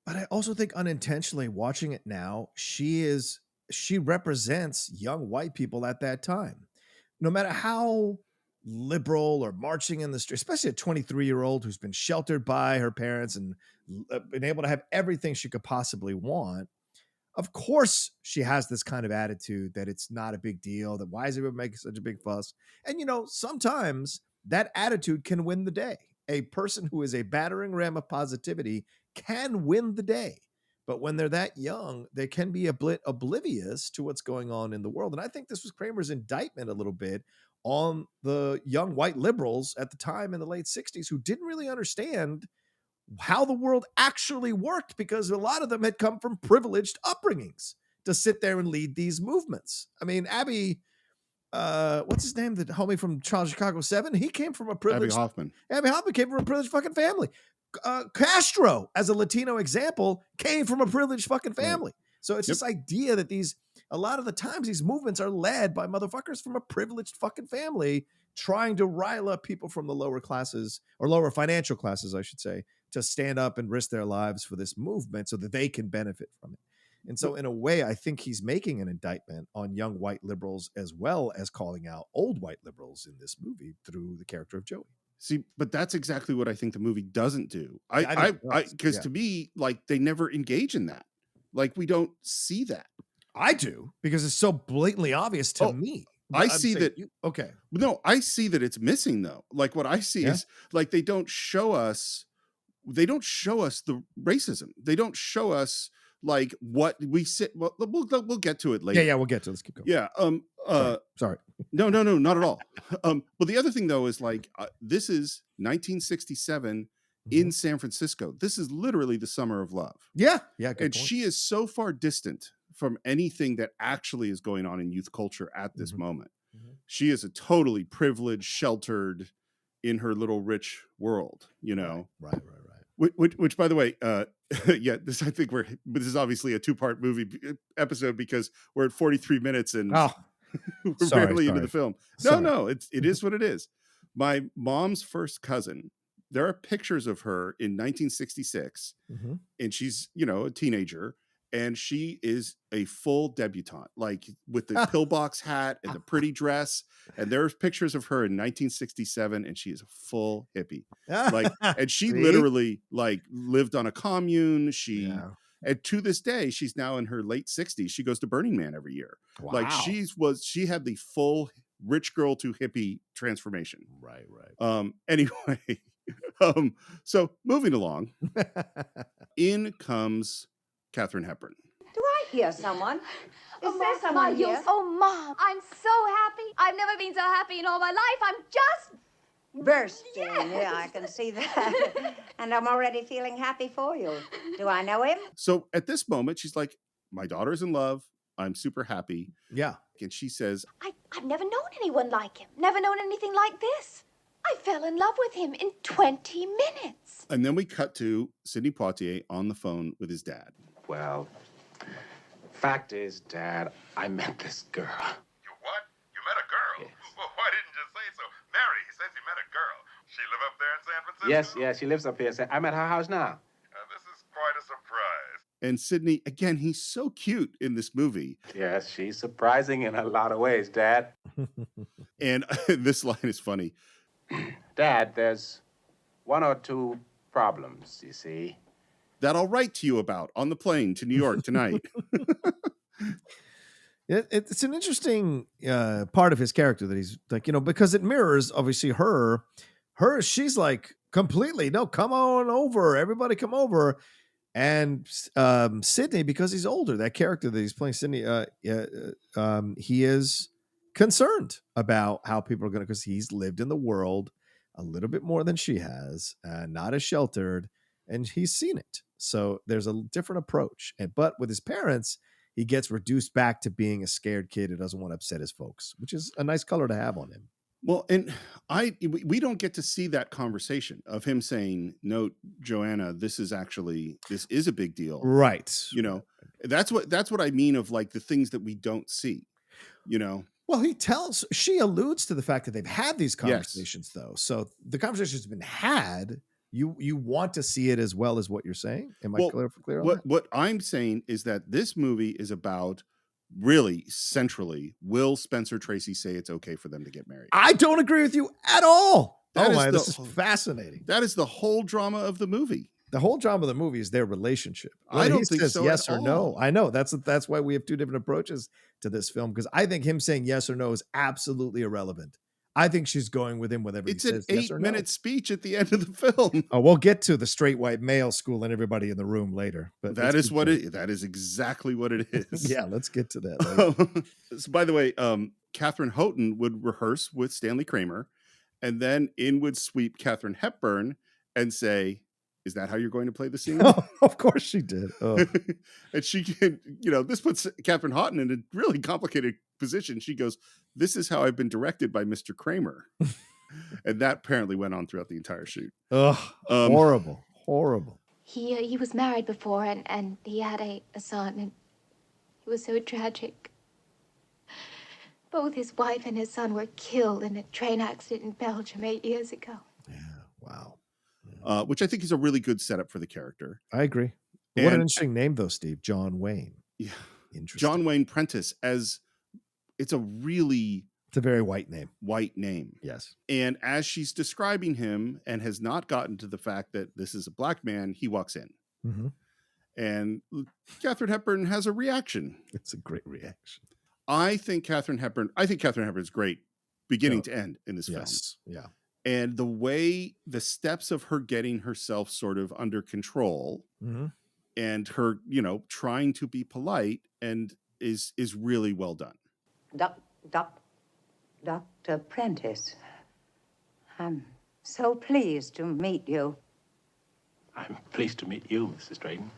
But I also think unintentionally watching it now, she represents young white people at that time. No matter how liberal or marching in the street, especially a 23-year-old who's been sheltered by her parents and been able to have everything she could possibly want. Of course, she has this kind of attitude that it's not a big deal, that why is everyone making such a big fuss? And, you know, sometimes that attitude can win the day. A person who is a battering ram of positivity can win the day. But when they're that young, they can be a bit oblivious to what's going on in the world. And I think this was Kramer's indictment a little bit on the young white liberals at the time in the late 60s who didn't really understand how the world actually worked, because a lot of them had come from privileged upbringings to sit there and lead these movements. I mean, Abby, what's his name? The homie from Chicago 7. He came from a privileged. Abby Hoffman came from a privileged fucking family. Castro, as a Latino example, came from a privileged fucking family. Right. So it's this idea that a lot of the times these movements are led by motherfuckers from a privileged fucking family trying to rile up people from the lower classes, or lower financial classes, I should say, to stand up and risk their lives for this movement so that they can benefit from it. And so in a way, I think he's making an indictment on young white liberals as well as calling out old white liberals in this movie through the character of Joey. See, but that's exactly what I think the movie doesn't do. Because to me, like, they never engage in that. Like, we don't see that. I do, because it's so blatantly obvious to me. I see that. Okay. No, I see that it's missing though. Like, what I see is like, they don't show us the racism. They don't show us like what we sit. Well, we'll get to it later. Yeah, we'll get to it. Let's keep going. Yeah. Sorry. No, not at all. But the other thing though is like, this is 1967 in San Francisco. This is literally the summer of love. Yeah. And point. She is so far distant from anything that actually is going on in youth culture at this moment. She is a totally privileged, sheltered, in her little rich world, you know. Right. Which, by the way, this is obviously a 2-part movie episode, because we're at 43 minutes and we're barely into the film. No, it is what it is. My mom's first cousin, there are pictures of her in 1966, and she's, you know, a teenager, and she is a full debutante, like with the pillbox hat and the pretty dress. And there's pictures of her in 1967, and she is a full hippie. Like, and she literally like lived on a commune. And to this day, she's now in her late 60s. She goes to Burning Man every year. Wow. Like she had the full rich girl to hippie transformation. Right. Anyway, so moving along, in comes Katherine Hepburn. Do I hear someone? Is there someone here? Oh, Mom, I'm so happy. I've never been so happy in all my life. I'm just bursting. Yeah, I can see that. And I'm already feeling happy for you. Do I know him? So at this moment, she's like, my daughter's in love. I'm super happy. Yeah. And she says, I've never known anyone like him. Never known anything like this. I fell in love with him in 20 minutes. And then we cut to Sidney Poitier on the phone with his dad. Well, fact is, Dad, I met this girl. You what? You met a girl? Yes. Well, why didn't you say so? Mary, he says you met a girl. She live up there in San Francisco? Yes, she lives up here. I'm at her house now. This is quite a surprise. And Sidney, again, he's so cute in this movie. Yes, she's surprising in a lot of ways, Dad. And this line is funny. Dad, there's 1 or 2 problems, you see, that I'll write to you about on the plane to New York tonight. It's an interesting part of his character that he's like, you know, because it mirrors obviously her, she's like completely, no, come on over. Everybody come over. And Sidney, because he's older, that character that he's playing, Sidney, he is concerned about how people are going to, because he's lived in the world a little bit more than she has, not as sheltered, and he's seen it. So there's a different approach. But with his parents, he gets reduced back to being a scared kid who doesn't want to upset his folks, which is a nice color to have on him. Well, and we don't get to see that conversation of him saying, "No, Joanna, this is a big deal." Right. You know, that's what I mean of like the things that we don't see, you know. Well, she alludes to the fact that they've had these conversations, though. So the conversation's been had. You want to see it as well as what you're saying? Am I clear on that? What I'm saying is that this movie is about, really centrally, will Spencer Tracy say it's okay for them to get married? I don't agree with you at all. This is fascinating. That is the whole drama of the movie. The whole drama of the movie is their relationship. I don't think so. Yes at or all. no. I know that's why we have two different approaches to this film, because I think him saying yes or no is absolutely irrelevant. I think she's going with him whenever he says yes or no. It's an 8-minute speech at the end of the film. Oh, we'll get to the straight white male school and everybody in the room later. But that is exactly what it is. Yeah, let's get to that later. So by the way, Katherine Houghton would rehearse with Stanley Kramer, and then in would sweep Katherine Hepburn and say, "Is that how you're going to play the scene?" Oh, of course she did. Oh. And she can, this puts Katherine Houghton in a really complicated position. She goes, "This is how I've been directed by Mr. Kramer." And that apparently went on throughout the entire shoot. Ugh, horrible. He was married before, and he had a son, and it was so tragic. Both his wife and his son were killed in a train accident in Belgium 8 years ago. Yeah, wow. Which I think is a really good setup for the character. I agree. What an interesting name, though, Steve. John Wayne. Yeah. Interesting. John Wayne Prentice, it's a very white name. White name. Yes. And as she's describing him and has not gotten to the fact that this is a black man, he walks in. Mm-hmm. And Katherine Hepburn has a reaction. It's a great reaction. I think Katherine Hepburn is great beginning to end in this film. Yeah. And the steps of her getting herself sort of under control, mm-hmm. and her, trying to be polite and is really well done. Dr. Prentice, I'm so pleased to meet you. I'm pleased to meet you, Mrs. Drayton.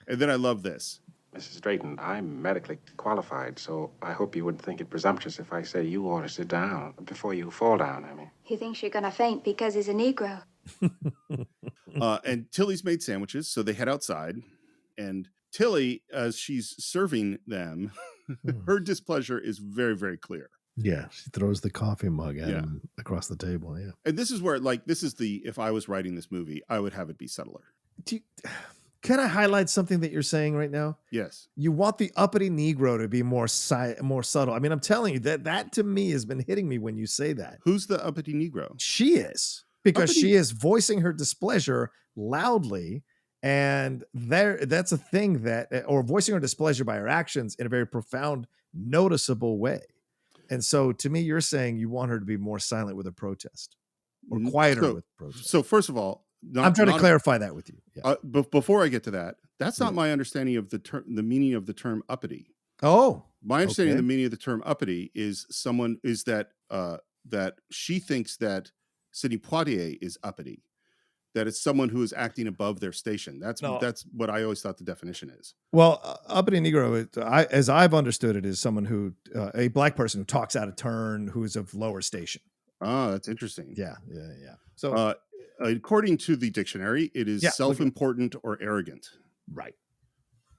And then I love this. Mrs. Drayton, I'm medically qualified, so I hope you wouldn't think it presumptuous if I say you ought to sit down before you fall down, I mean. He thinks you're gonna faint because he's a Negro. And Tilly's made sandwiches, so they head outside. And Tilly, as she's serving them, her displeasure is very, very clear. Yeah, she throws the coffee mug at him across the table, yeah. And this is where, if I was writing this movie, I would have it be subtler. Can I highlight something that you're saying right now? Yes. You want the uppity Negro to be more subtle. I mean, I'm telling you that to me has been hitting me when you say that. Who's the uppity Negro? She is, because she is voicing her displeasure loudly, and that's a thing or voicing her displeasure by her actions in a very profound, noticeable way. And so to me, you're saying you want her to be more silent with a protest or quieter with protest. So first of all, I'm trying to clarify that with you. Yeah. But before I get to that, that's not my understanding of the meaning of the term uppity. Oh, my understanding of the meaning of the term uppity is that she thinks that Sidney Poitier is uppity, that it's someone who is acting above their station. That's what I always thought the definition is. Well, uppity Negro, as I've understood it, is someone who a black person who talks out of turn, who is of lower station. Oh, that's interesting. Yeah. So. According to the dictionary, it is self-important or arrogant. Right.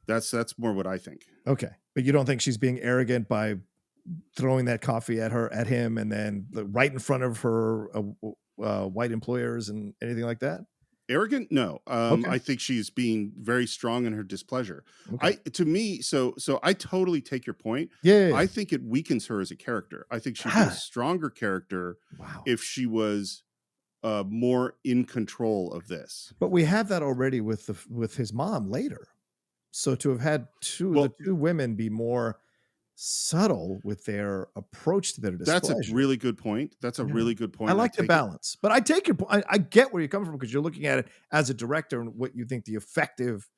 That's more what I think. Okay. But you don't think she's being arrogant by throwing that coffee at him and then right in front of her white employers and anything like that? Arrogant? No. I think she's being very strong in her displeasure. Okay. So I totally take your point. Yeah. I think it weakens her as a character. I think she's a stronger character if she was more in control of this. But we have that already with his mom later. So to have had the two women be more subtle with their approach to their displeasure. That's a really good point. Really good point. I like the balance, but I take your point. I get where you're coming from because you're looking at it as a director and what you think the effective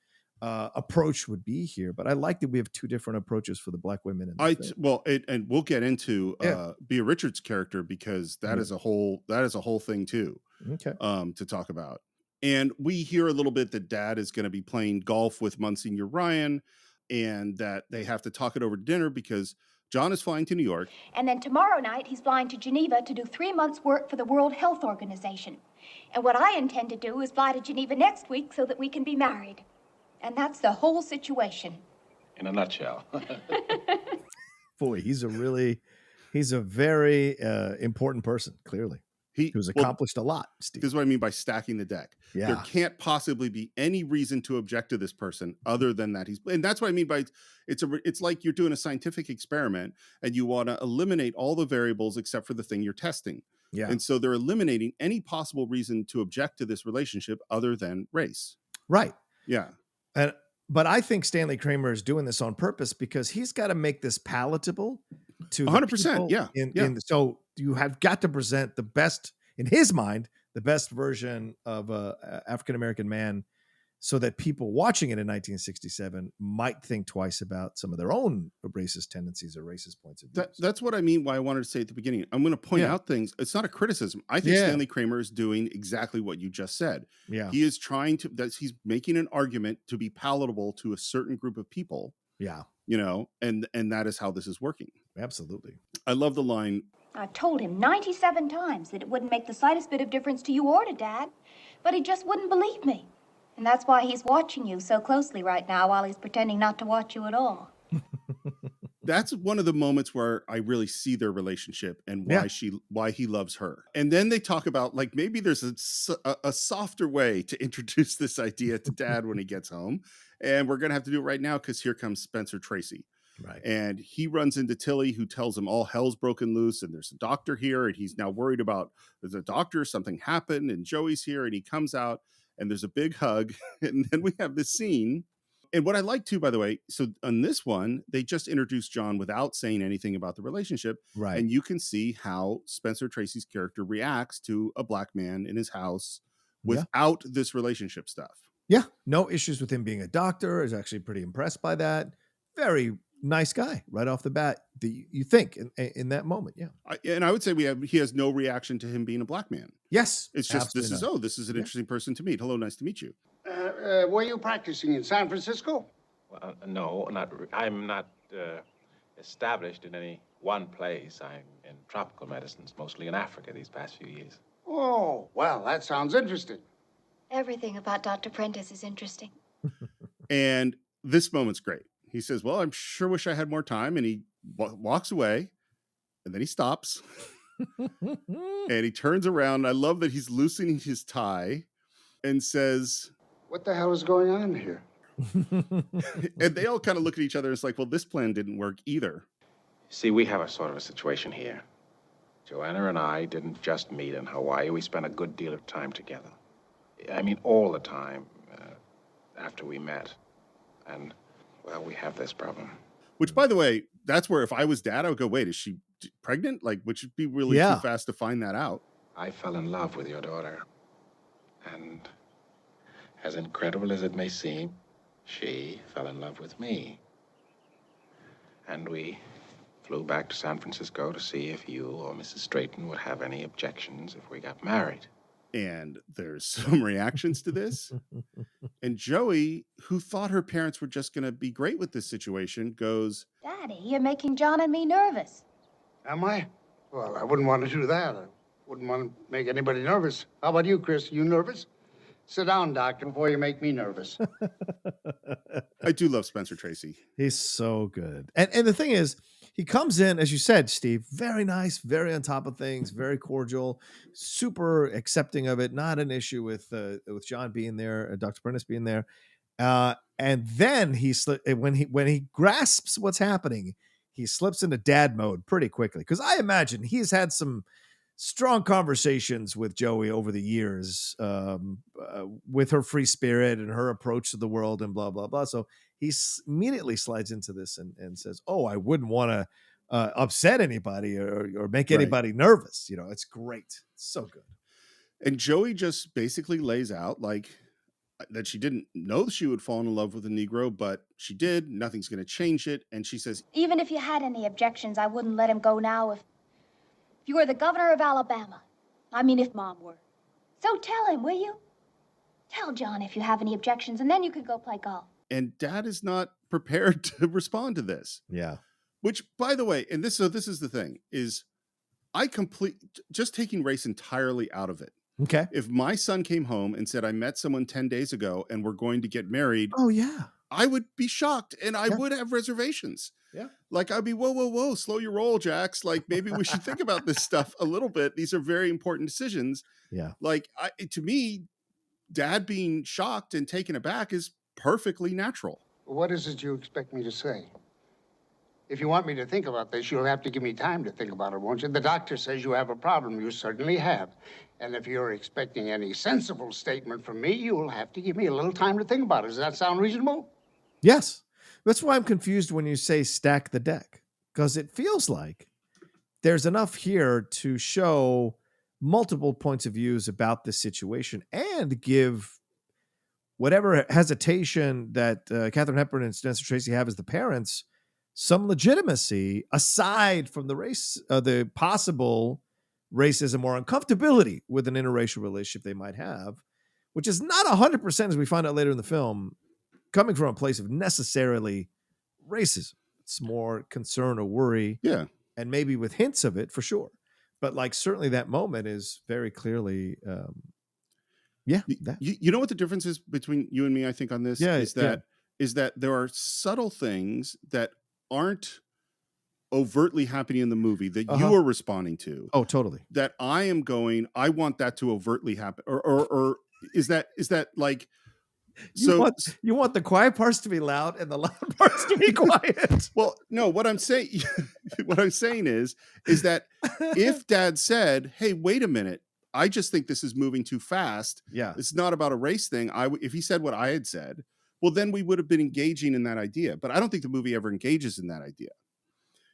approach would be here. But I like that we have two different approaches for the black women in the film. Well, and we'll get into Yeah. Bea Richards' character because that is a whole thing too. Okay. To talk about. And we hear a little bit that Dad is going to be playing golf with Monsignor Ryan, and that they have to talk it over dinner because John is flying to New York. And then tomorrow night, he's flying to Geneva to do 3 months' work for the World Health Organization. And what I intend to do is fly to Geneva next week so that we can be married. And that's the whole situation. In a nutshell. Boy, he's a very important person, clearly. Who's accomplished a lot, Steve. This is what I mean by stacking the deck. Yeah. There can't possibly be any reason to object to this person other than that and that's what I mean by it's like you're doing a scientific experiment and you want to eliminate all the variables except for the thing you're testing. Yeah. And so they're eliminating any possible reason to object to this relationship other than race. Right. Yeah. But I think Stanley Kramer is doing this on purpose because he's got to make this palatable to 100%. Yeah. So you have got to present the best, in his mind, the best version of a African-American man so that people watching it in 1967 might think twice about some of their own racist tendencies or racist points of view. That's what I mean why I wanted to say at the beginning. I'm going to point out things. It's not a criticism. I think Stanley Kramer is doing exactly what you just said. Yeah. He is he's making an argument to be palatable to a certain group of people. Yeah. And that is how this is working. Absolutely. I love the line. I told him 97 times that it wouldn't make the slightest bit of difference to you or to Dad, but he just wouldn't believe me. And that's why he's watching you so closely right now while he's pretending not to watch you at all. That's one of the moments where I really see their relationship and why he loves her. And then they talk about like maybe there's a softer way to introduce this idea to Dad when he gets home. And we're going to have to do it right now because here comes Spencer Tracy. Right. And he runs into Tilly, who tells him all hell's broken loose and there's a doctor here. And he's now worried about there's a doctor, something happened, and Joey's here. And he comes out and there's a big hug. And then we have this scene. And what I like too, by the way, so on this one, they just introduced John without saying anything about the relationship. Right. And you can see how Spencer Tracy's character reacts to a black man in his house without this relationship stuff. Yeah. No issues with him being a doctor. Is actually pretty impressed by that. Very nice guy right off the bat. You think in that moment. Yeah. And I would say he has no reaction to him being a black man. Yes. It's just, this is an interesting person to meet. Hello. Nice to meet you. Were you practicing in San Francisco? Well, no, I'm not established in any one place. I'm in tropical medicines, mostly in Africa these past few years. Oh, well, that sounds interesting. Everything about Dr. Prentice is interesting. And this moment's great. He says, well, I'm sure wish I had more time. And he walks away and then he stops and he turns around. I love that he's loosening his tie and says, what the hell is going on here? And they all kind of look at each other. It's like, well, this plan didn't work either. See, we have a sort of a situation here. Joanna and I didn't just meet in Hawaii. We spent a good deal of time together. I mean, all the time after we met. And, well, we have this problem. Which, by the way, that's where if I was Dad, I would go, wait, is she pregnant? Like, which would be really too fast to find that out. I fell in love with your daughter. And as incredible as it may seem, she fell in love with me. And we flew back to San Francisco to see if you or Mrs. Strayton would have any objections if we got married. And there's some reactions to this. And Joey, who thought her parents were just going to be great with this situation, goes, Daddy, you're making John and me nervous. Am I? Well, I wouldn't want to do that. I wouldn't want to make anybody nervous. How about you, Chris? You nervous? Sit down, doctor, before you make me nervous. I do love Spencer Tracy. He's so good. And the thing is, he comes in, as you said, Steve, very nice, very on top of things, very cordial, super accepting of it. Not an issue with John being there, Dr. Prentice being there. And then when he grasps what's happening, he slips into dad mode pretty quickly. Because I imagine he's had some strong conversations with Joey over the years with her free spirit and her approach to the world and blah, blah, blah. So he immediately slides into this and says, oh, I wouldn't want to upset anybody or make anybody nervous. You know, it's great. It's so good. And Joey just basically lays out like, that she didn't know that she would fall in love with a Negro, but she did. Nothing's going to change it. And she says, Even if you had any objections, I wouldn't let him go now if you were the governor of Alabama. I mean, if Mom were. So tell him, will you? Tell John if you have any objections, and then you could go play golf. and Dad is not prepared to respond to this. Yeah. Which, by the way, and this is the thing, is just taking race entirely out of it. Okay. If my son came home and said, I met someone 10 days ago and we're going to get married, Oh yeah. I would be shocked and I Yeah. would have reservations. Yeah. Like I'd be, whoa, slow your roll, Jax. Like maybe we should think about this stuff a little bit. These are very important decisions. Yeah. Like to me, Dad being shocked and taken aback is perfectly natural. What is it you expect me to say? If you want me to think about this, you'll have to give me time to think about it, won't you? The doctor says you have a problem. You certainly have. And if you're expecting any sensible statement from me, you'll have to give me a little time to think about it. Does that sound reasonable? Yes. That's why I'm confused when you say stack the deck, because it feels like there's enough here to show multiple points of views about this situation and give whatever hesitation that Katherine Hepburn and Spencer Tracy have as the parents some legitimacy aside from the possible racism or uncomfortability with an interracial relationship they might have, which is not 100%, as we find out later in the film, coming from a place of necessarily racism. It's more concern or worry. Yeah. And maybe with hints of it for sure. But like certainly that moment is very clearly, that. You know what the difference is between you and me, I think, on this? Yeah, is that there are subtle things that aren't overtly happening in the movie that you are responding to. Oh, totally. That I am going, I want that to overtly happen. Or is that like, You want the quiet parts to be loud and the loud parts to be quiet. Well, no, what I'm saying is that if Dad said, hey, wait a minute, I just think this is moving too fast. Yeah. It's not about a race thing. If he said what I had said, well, then we would have been engaging in that idea. But I don't think the movie ever engages in that idea.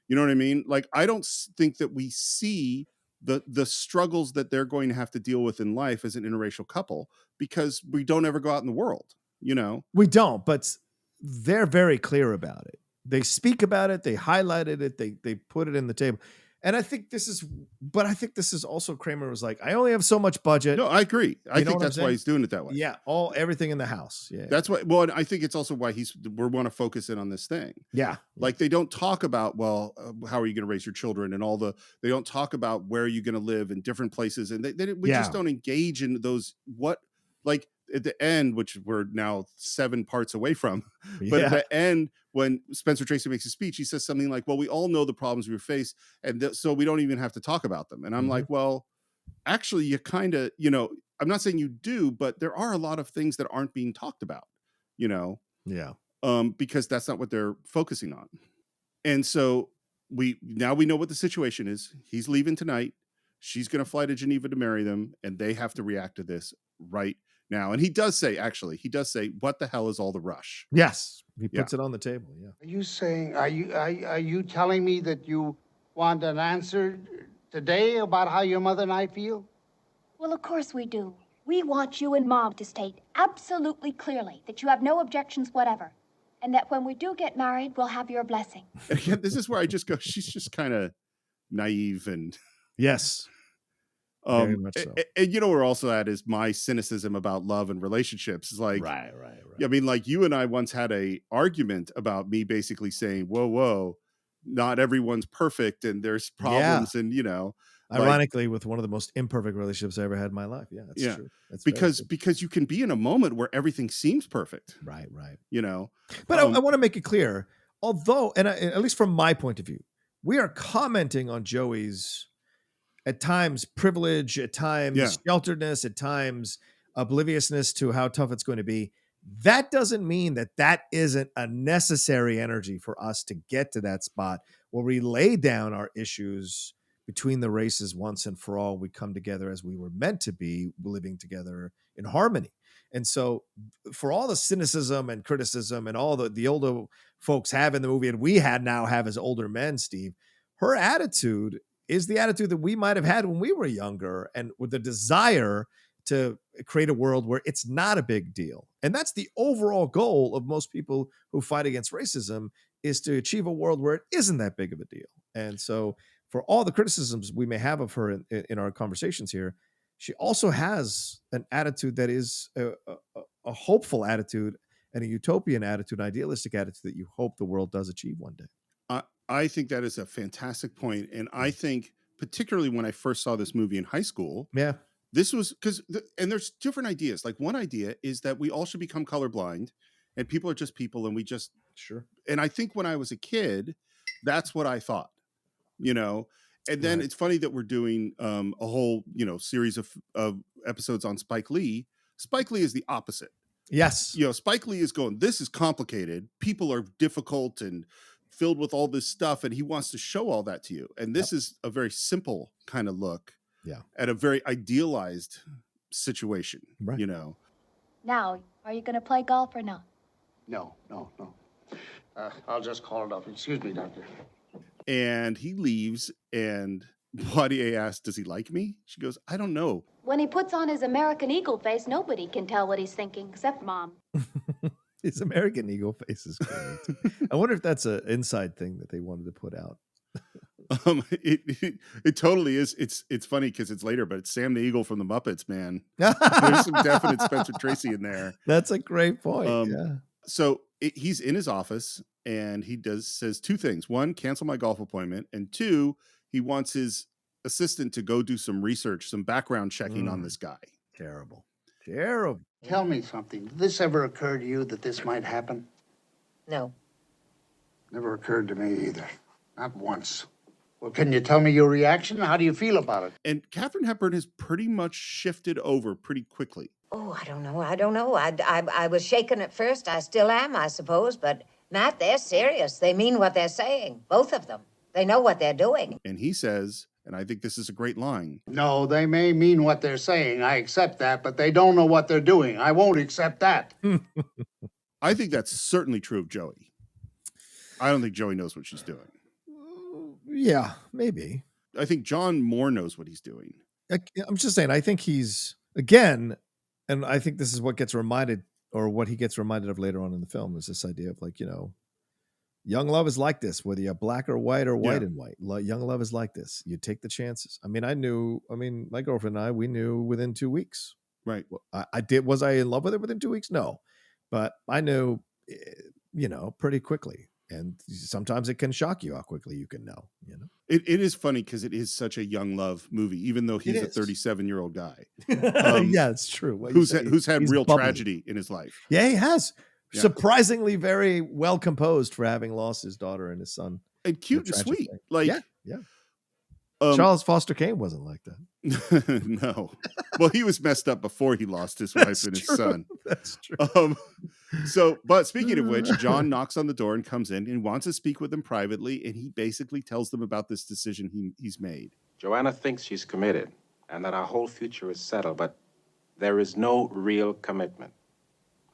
You know what I mean? Like, I don't think that we see the struggles that they're going to have to deal with in life as an interracial couple because we don't ever go out in the world, you know? We don't, but they're very clear about it. They speak about it. They highlighted it. They put it in the table. And I think this is also Kramer was like, I only have so much budget. No, I agree. I think that's why he's doing it that way. Yeah. Everything in the house. Yeah. That's why. Well, and I think it's also why we want to focus in on this thing. Yeah. Like they don't talk about, how are you going to raise your children and they don't talk about where are you going to live in different places. And we just don't engage in those, like at the end, which we're now 7 parts away from, but at the end, when Spencer Tracy makes a speech, he says something like, well, we all know the problems we face. And so we don't even have to talk about them. And I'm like, well, actually you kind of, I'm not saying you do, but there are a lot of things that aren't being talked about, Yeah. Because that's not what they're focusing on. And so we know what the situation is. He's leaving tonight. She's going to fly to Geneva to marry them. And they have to react to this right now. And he does say, what the hell is all the rush? Yes. He puts it on the table. Yeah. Are you saying, are you telling me that you want an answer today about how your mother and I feel? Well, of course we do. We want you and Mom to state absolutely clearly that you have no objections whatever. And that when we do get married, we'll have your blessing. And again, this is where I just go, she's just kind of naive and... Yes. Very much so. And you know where we're also at is my cynicism about love and relationships. Is like, right. I mean, like you and I once had a argument about me basically saying, whoa, not everyone's perfect and there's problems. And, ironically, with one of the most imperfect relationships I ever had in my life. Yeah, that's true. That's because you can be in a moment where everything seems perfect. Right. But I want to make it clear, although, and at least from my point of view, we are commenting on Joey's at times privilege, at times shelteredness, at times obliviousness to how tough it's going to be. That doesn't mean that isn't a necessary energy for us to get to that spot where we lay down our issues between the races once and for all. We come together as we were meant to be, living together in harmony. And so for all the cynicism and criticism and all the older folks have in the movie, and we now have as older men, Steve, her attitude is the attitude that we might have had when we were younger, and with the desire to create a world where it's not a big deal. And that's the overall goal of most people who fight against racism, is to achieve a world where it isn't that big of a deal. And so for all the criticisms we may have of her in our conversations here, she also has an attitude that is a hopeful attitude and a utopian attitude, an idealistic attitude that you hope the world does achieve one day. I think that is a fantastic point. And I think particularly when I first saw this movie in high school, this was because, and there's different ideas. Like one idea is that we all should become colorblind and people are just people and we just, and I think when I was a kid, that's what I thought, you know. And then it's funny that we're doing a whole, you know, series of episodes on Spike Lee. Spike Lee is the opposite. Yes. You know, Spike Lee is going, this is complicated. People are difficult and filled with all this stuff. And he wants to show all that to you. And this is a very simple kind of look at a very idealized situation, you know. Now, are you going to play golf or not? No. I'll just call it off. Excuse me, doctor. And he leaves, and Poitier asks, does he like me? She goes, I don't know. When he puts on his American Eagle face, nobody can tell what he's thinking except Mom. His American Eagle face is great. I wonder if that's an inside thing that they wanted to put out. It totally is. It's funny because it's later, but it's Sam the Eagle from the Muppets, man. There's some definite Spencer Tracy in there. That's a great point. So he's in his office and he says two things. One, cancel my golf appointment. And two, he wants his assistant to go do some research, some background checking on this guy. Terrible. Tell me something. Did this ever occur to you that this might happen? No. Never occurred to me either. Not once. Well, can you tell me your reaction? How do you feel about it? And Katherine Hepburn has pretty much shifted over pretty quickly. Oh, I don't know. I was shaken at first. I still am, I suppose. But, Matt, they're serious. They mean what they're saying. Both of them. They know what they're doing. And he says, and I think this is a great line. No, they may mean what they're saying. I accept that, but they don't know what they're doing. I won't accept that. I think that's certainly true of Joey. I don't think Joey knows what she's doing. Yeah, maybe. I think John more knows what he's doing. I'm just saying, I think he's, again, and I think this is what gets reminded, or what he gets reminded of later on in the film, is this idea of, like, you know, young love is like this, whether you're black or white or white and white. Young love is like this. You take the chances. I mean, my girlfriend and I, we knew within 2 weeks. Right. Was I in love with her within 2 weeks? No. But I knew, you know, pretty quickly. And sometimes it can shock you how quickly you can know, you know. It is funny because it is such a young love movie, even though he's a 37-year-old guy. Yeah, it's true. Who's had real bubbly. tragedy in his life. Yeah, he has. Yeah. Surprisingly very well composed for having lost his daughter and his son. And cute and sweet. Way. Like, yeah. Charles Foster Kane wasn't like that. No. Well, he was messed up before he lost his wife and his son. That's true. But speaking of which, John knocks on the door and comes in and wants to speak with them privately. And he basically tells them about this decision he's made. Joanna thinks she's committed and that our whole future is settled, but there is no real commitment.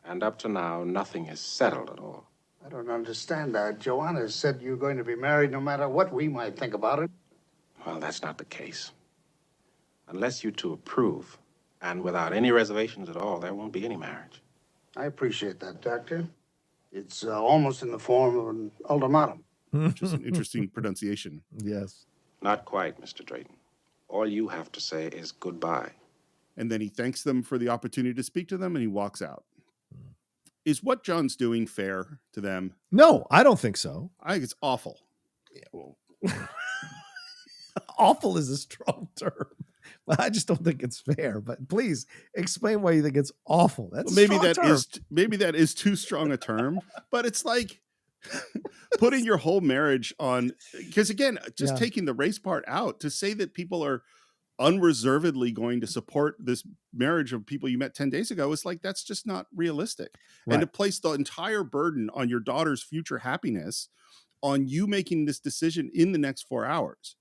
And up to now, nothing is settled at all. I don't understand that. Joanna said you're going to be married no matter what we might think about it. Well, that's not the case. Unless you two approve, and without any reservations at all, there won't be any marriage. I appreciate that, Doctor. It's almost in the form of an ultimatum. Which is an interesting pronunciation. Yes. Not quite, Mr. Drayton. All you have to say is goodbye. And then he thanks them for the opportunity to speak to them, and he walks out. Is what John's doing fair to them? No, I don't think so. I think it's awful. Yeah, well, awful is a strong term. But I just don't think it's fair. But please explain why you think it's awful. That's maybe that is too strong a term. But it's like putting your whole marriage on, because again, just taking the race part out, to say that people are unreservedly going to support this marriage of people you met 10 days ago is like, that's just not realistic. Right. And to place the entire burden on your daughter's future happiness on you making this decision in the next 4 hours,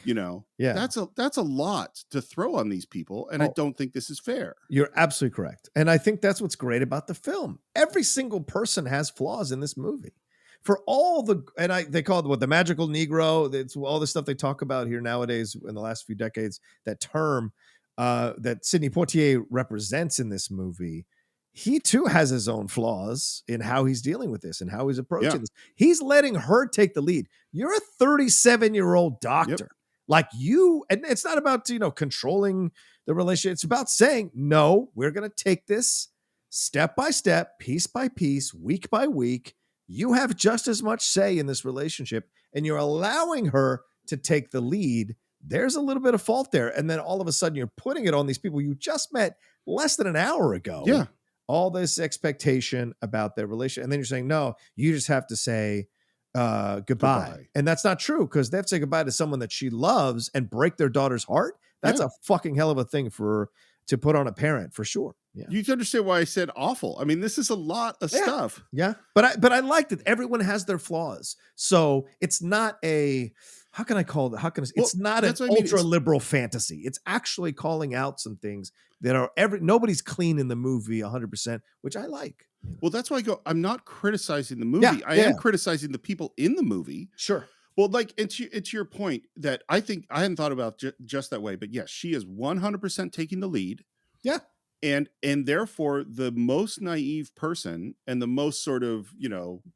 you know, that's a lot to throw on these people. And I don't think this is fair. You're absolutely correct. And I think that's what's great about the film. Every single person has flaws in this movie. For all they call it the magical Negro. It's all the stuff they talk about here nowadays in the last few decades, that term. that Sidney Poitier represents in this movie, he too has his own flaws in how he's dealing with this and how he's approaching this. He's letting her take the lead. You're a 37-year-old doctor. Like you, and it's not about, controlling the relationship. It's about saying, no, we're going to take this step by step, piece by piece, week by week. You have just as much say in this relationship, and you're allowing her to take the lead. There's a little bit of fault there. And then all of a sudden you're putting it on these people you just met less than an hour ago. Yeah. All this expectation about their relationship. And then you're saying, no, you just have to say goodbye. And that's not true, because they have to say goodbye to someone that she loves and break their daughter's heart. That's a fucking hell of a thing to put on a parent, for sure. Yeah. You can understand why I said awful. I mean, this is a lot of stuff. Yeah. But I liked it. Everyone has their flaws. So it's not a, how can I call it? It's not an ultra liberal fantasy. It's actually calling out some things that are nobody's clean in the movie 100%, which I like. Well, that's why I go, I'm not criticizing the movie. I am criticizing the people in the movie. Sure. Well, like it's your point that I think I hadn't thought about just that way, but yes, she is 100% taking the lead. Yeah. And therefore the most naive person and the most sort of,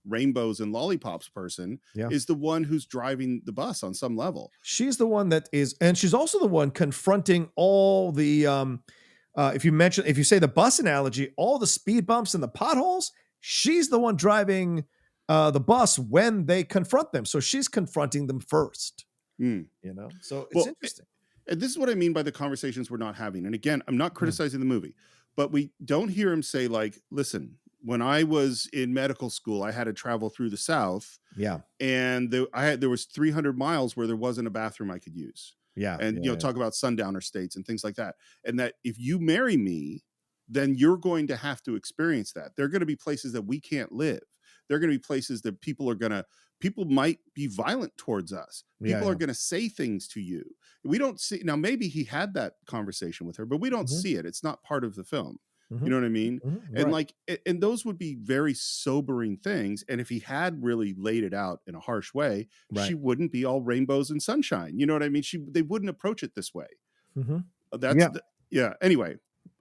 rainbows and lollipops person is the one who's driving the bus on some level. She's the one that is, and she's also the one confronting all the, if you say the bus analogy, all the speed bumps and the potholes, she's the one driving the bus when they confront them. So she's confronting them first, so it's interesting. And this is what I mean by the conversations we're not having. And again, I'm not criticizing the movie, but we don't hear him say, like, listen, when I was in medical school, I had to travel through the South. Yeah. And there was 300 miles where there wasn't a bathroom I could use. Yeah. And, talk about sundowner states and things like that. And that if you marry me, then you're going to have to experience that. There are going to be places that we can't live. There are going to be places that people might be violent towards us. People are going to say things to you. We don't see, now maybe he had that conversation with her, but we don't see it. It's not part of the film. You know what I mean? And and those would be very sobering things. And if he had really laid it out in a harsh way, she wouldn't be all rainbows and sunshine. You know what I mean? They wouldn't approach it this way. Anyway,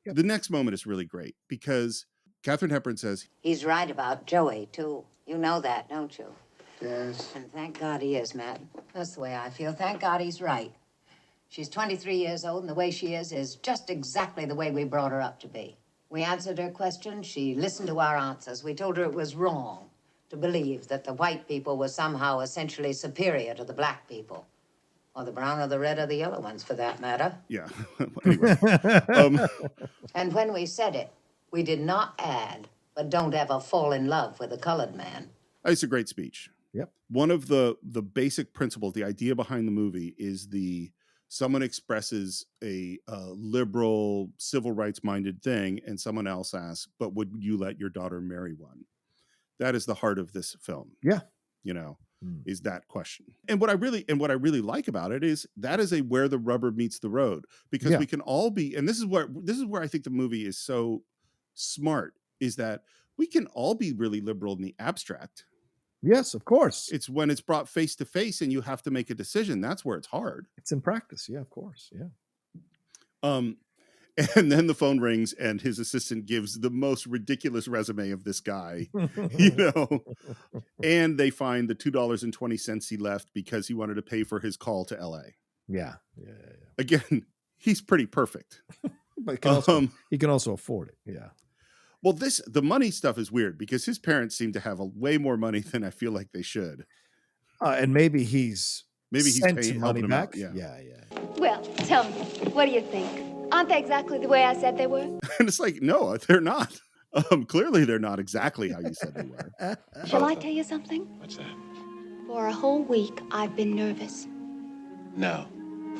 the next moment is really great because Katherine Hepburn says, he's right about Joey, too. You know that, don't you? Yes. And thank God he is, Matt. That's the way I feel. Thank God he's right. She's 23 years old, and the way she is just exactly the way we brought her up to be. We answered her questions. She listened to our answers. We told her it was wrong to believe that the white people were somehow essentially superior to the black people. Or the brown or the red or the yellow ones, for that matter. Yeah. Anyway. And when we said it, we did not add, but don't ever fall in love with a colored man. It's a great speech. Yep. One of the basic principles, the idea behind the movie is someone expresses a liberal, civil rights minded thing, and someone else asks, but would you let your daughter marry one? That is the heart of this film. Yeah. Is that question. And what I really like about it is that is where the rubber meets the road, because we can all be, and this is where I think the movie is so smart, is that we can all be really liberal in the abstract. Yes, of course. It's when it's brought face to face and you have to make a decision. That's where it's hard. It's in practice. Yeah, of course. Yeah. And then the phone rings and his assistant gives the most ridiculous resume of this guy, and they find the $2.20 he left because he wanted to pay for his call to LA. Yeah. Again, he's pretty perfect. But he can also afford it. Yeah. Well, the money stuff is weird because his parents seem to have way more money than I feel like they should. And maybe he's sent paying money back. Out. Yeah. Well, tell me, what do you think? Aren't they exactly the way I said they were? And it's like, no, they're not. Clearly, they're not exactly how you said they were. Shall I tell you something? What's that? For a whole week, I've been nervous. No,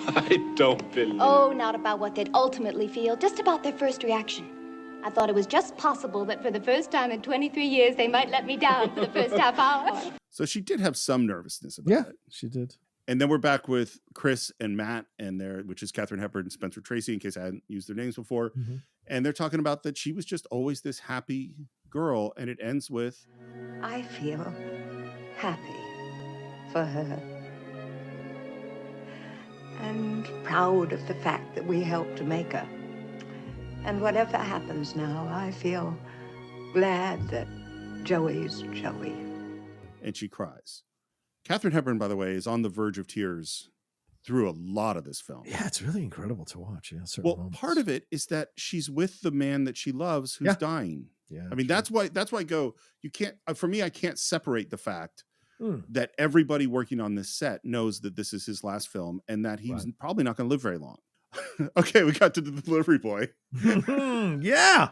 I don't believe. Oh, not about what they'd ultimately feel, just about their first reaction. I thought it was just possible that for the first time in 23 years, they might let me down for the first half hour. So she did have some nervousness about it. She did. And then we're back with Chris and Matt which is Katherine Hepburn and Spencer Tracy, in case I hadn't used their names before. Mm-hmm. And they're talking about that she was just always this happy girl. And it ends with, I feel happy for her. and proud of the fact that we helped to make her. And whatever happens now, I feel glad that Joey's Joey. And she cries. Katherine Hepburn, by the way, is on the verge of tears through a lot of this film. Yeah, it's really incredible to watch. Yeah, well, moments. Part of it is that she's with the man that she loves who's dying. Yeah, I mean, that's why I go, you can't, for me, I can't separate the fact that everybody working on this set knows that this is his last film and that he's probably not going to live very long. Okay, we got to the delivery boy. Yeah.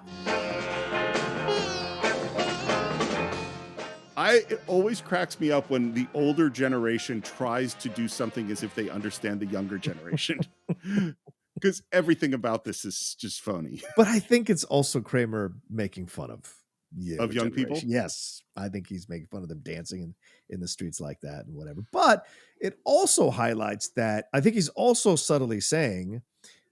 It always cracks me up when the older generation tries to do something as if they understand the younger generation. Because everything about this is just phony. But I think it's also Kramer making fun of young people. Yes, I think he's making fun of them dancing in the streets like that and whatever. But it also highlights that I think he's also subtly saying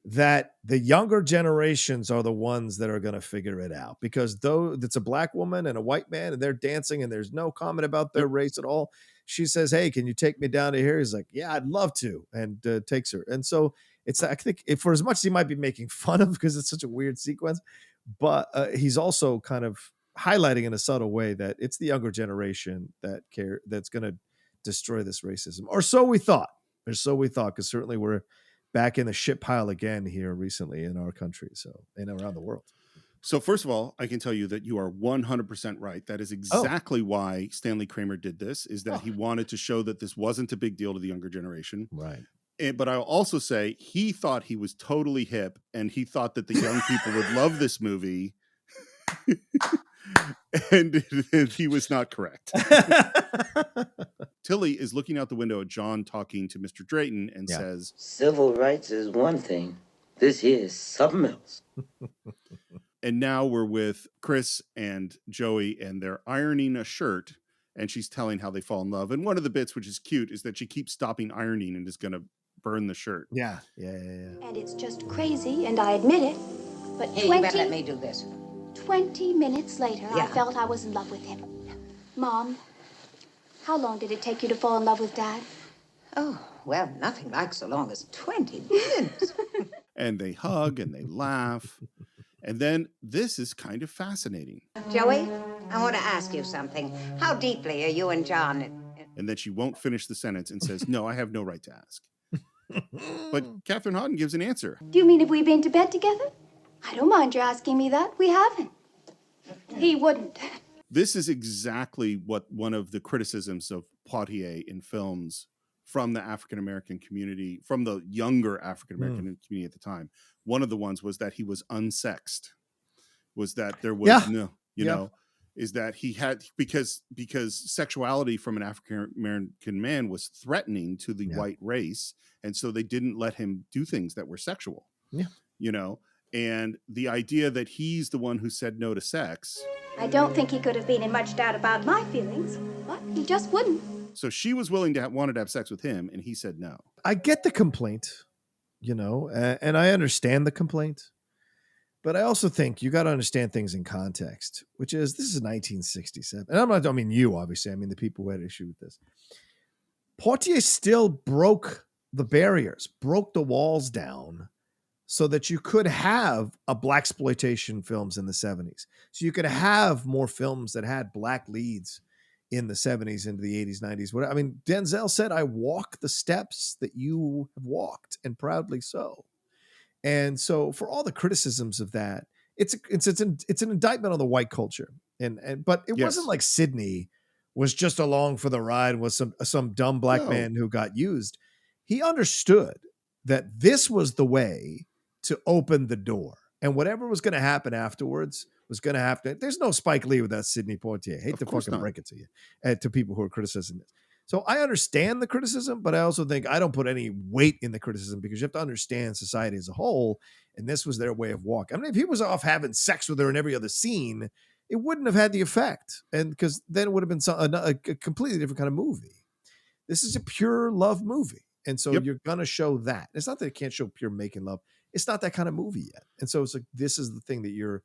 that the younger generations are the ones that are going to figure it out, because though it's a black woman and a white man and they're dancing and there's no comment about their race at all, she says, "Hey, can you take me down to here?" He's like, "Yeah, I'd love to," and takes her. And so it's, I think, for as much as he might be making fun of because it's such a weird sequence, but he's also kind of highlighting in a subtle way that it's the younger generation that's going to destroy this racism, or so we thought. Or so we thought, because certainly we're back in the shit pile again here recently in our country, and around the world. So first of all, I can tell you that you are 100% right. That is exactly why Stanley Kramer did this, is that he wanted to show that this wasn't a big deal to the younger generation. Right. But I'll also say he thought he was totally hip, and he thought that the young people would love this movie. And he was not correct. Tilly is looking out the window at John talking to Mr. Drayton and says, "Civil rights is one thing. This here is something else." And now we're with Chris and Joey, and they're ironing a shirt, and she's telling how they fall in love. And one of the bits, which is cute, is that she keeps stopping ironing and is going to burn the shirt. Yeah. And it's just crazy, and I admit it. But Hey, you better let me do this. 20 minutes later, I felt I was in love with him. Mom, how long did it take you to fall in love with Dad? Oh, well, nothing like so long as 20 minutes. And they hug and they laugh. And then this is kind of fascinating. Joey, I want to ask you something. How deeply are you and John? And then she won't finish the sentence and says, "No, I have no right to ask." But Katherine Houghton gives an answer. Do you mean have we been to bed together? I don't mind your asking me that. We haven't. He wouldn't. This is exactly what one of the criticisms of Poitier in films from the African-American community, from the younger African-American community at the time. One of the ones was that he was unsexed, was that there was is that he had, because sexuality from an African-American man was threatening to the white race. And so they didn't let him do things that were sexual, and the idea that he's the one who said no to sex. I don't think he could have been in much doubt about my feelings, but he just wouldn't. So she was willing to wanted to have sex with him, and he said no. I get the complaint, and I understand the complaint, but I also think you got to understand things in context, which is this is 1967. And I mean you, obviously. I mean the people who had issue with this. Poitier still broke the barriers, broke the walls down so that you could have a blaxploitation films in the 70s. So you could have more films that had black leads in the 70s into the 80s, 90s. I mean, Denzel said, "I walk the steps that you have walked, and proudly so." And so for all the criticisms of that, it's an indictment on the white culture. But it wasn't like Sidney was just along for the ride with some dumb black man who got used. He understood that this was the way to open the door, and whatever was going to happen afterwards was going to happen. There's no Spike Lee without Sidney Poitier. Hate to fucking break it to you, to people who are criticizing this. So I understand the criticism, but I also think I don't put any weight in the criticism, because you have to understand society as a whole, and this was their way of walking. I mean, if he was off having sex with her in every other scene, it wouldn't have had the effect, and because then it would have been a completely different kind of movie. This is a pure love movie. And so you're going to show that. It's not that it can't show pure making love. It's not that kind of movie yet. And so it's like, this is the thing that you're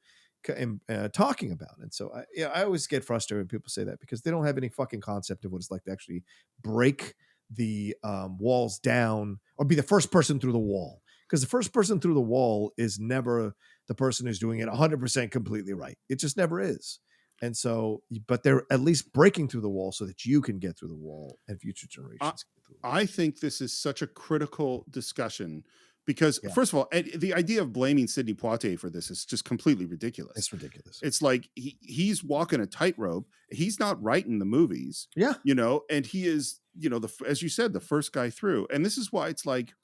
talking about. And so I always get frustrated when people say that, because they don't have any fucking concept of what it's like to actually break the walls down or be the first person through the wall, because the first person through the wall is never the person who's doing it 100% completely right. It just never is. And so, but they're at least breaking through the wall so that you can get through the wall and future generations get through the wall. I think this is such a critical discussion because, Yeah. first of all, the idea of blaming Sidney Poitier for this is just completely ridiculous. It's ridiculous. It's like he's walking a tightrope. He's not writing the movies, Yeah. you know, and he is, you know, as you said, the first guy through. And this is why it's like,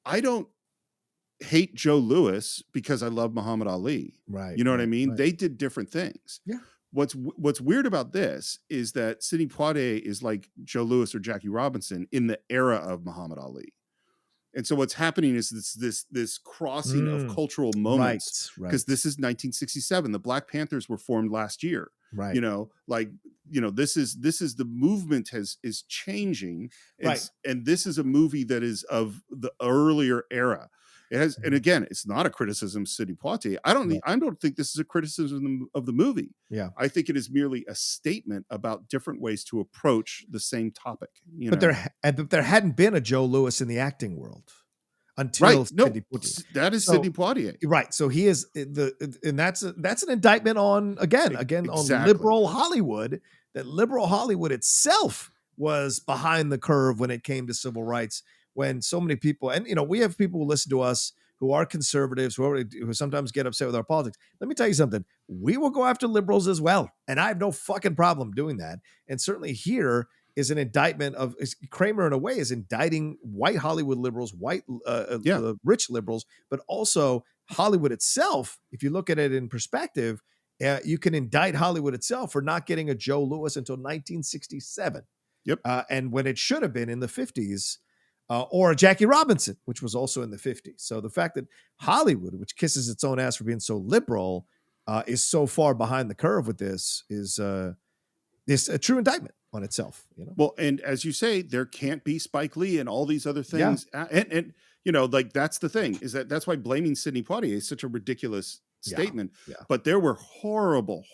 I don't hate Joe Louis because I love Muhammad Ali. Right. You know what I mean? Right. They did different things. Yeah. What's weird about this is that Sidney Poitier is like Joe Louis or Jackie Robinson in the era of Muhammad Ali. And so what's happening is this crossing of cultural moments, because this is 1967. The Black Panthers were formed last year. Right. You know, like, you know, this is the movement is changing. And this is a movie that is of the earlier era. It has, and again, it's not a criticism of Sidney Poitier. I don't think this is a criticism of the movie. Yeah. I think it is merely a statement about different ways to approach the same topic. You But know? there hadn't been a Joe Louis in the acting world until Sidney Poitier. That is Sidney Poitier. Right. So he is and that's an indictment on on liberal Hollywood. That liberal Hollywood itself was behind the curve when it came to civil rights. When so many people, and you know, we have people who listen to us who are conservatives, who sometimes get upset with our politics. Let me tell you something. We will go after liberals as well. And I have no fucking problem doing that. And certainly here is an indictment of Kramer, in a way, is indicting white Hollywood liberals, rich liberals, but also Hollywood itself. If you look at it in perspective, you can indict Hollywood itself for not getting a Joe Louis until 1967. Yep. And when it should have been in the 50s. Or Jackie Robinson, which was also in the 50s. So the fact that Hollywood, which kisses its own ass for being so liberal, is so far behind the curve with this is a true indictment on itself. You know. Well, and as you say, there can't be Spike Lee and all these other things. Yeah. And you know, like that's the thing, is that's why blaming Sidney Poitier is such a ridiculous statement. Yeah. But there were horrible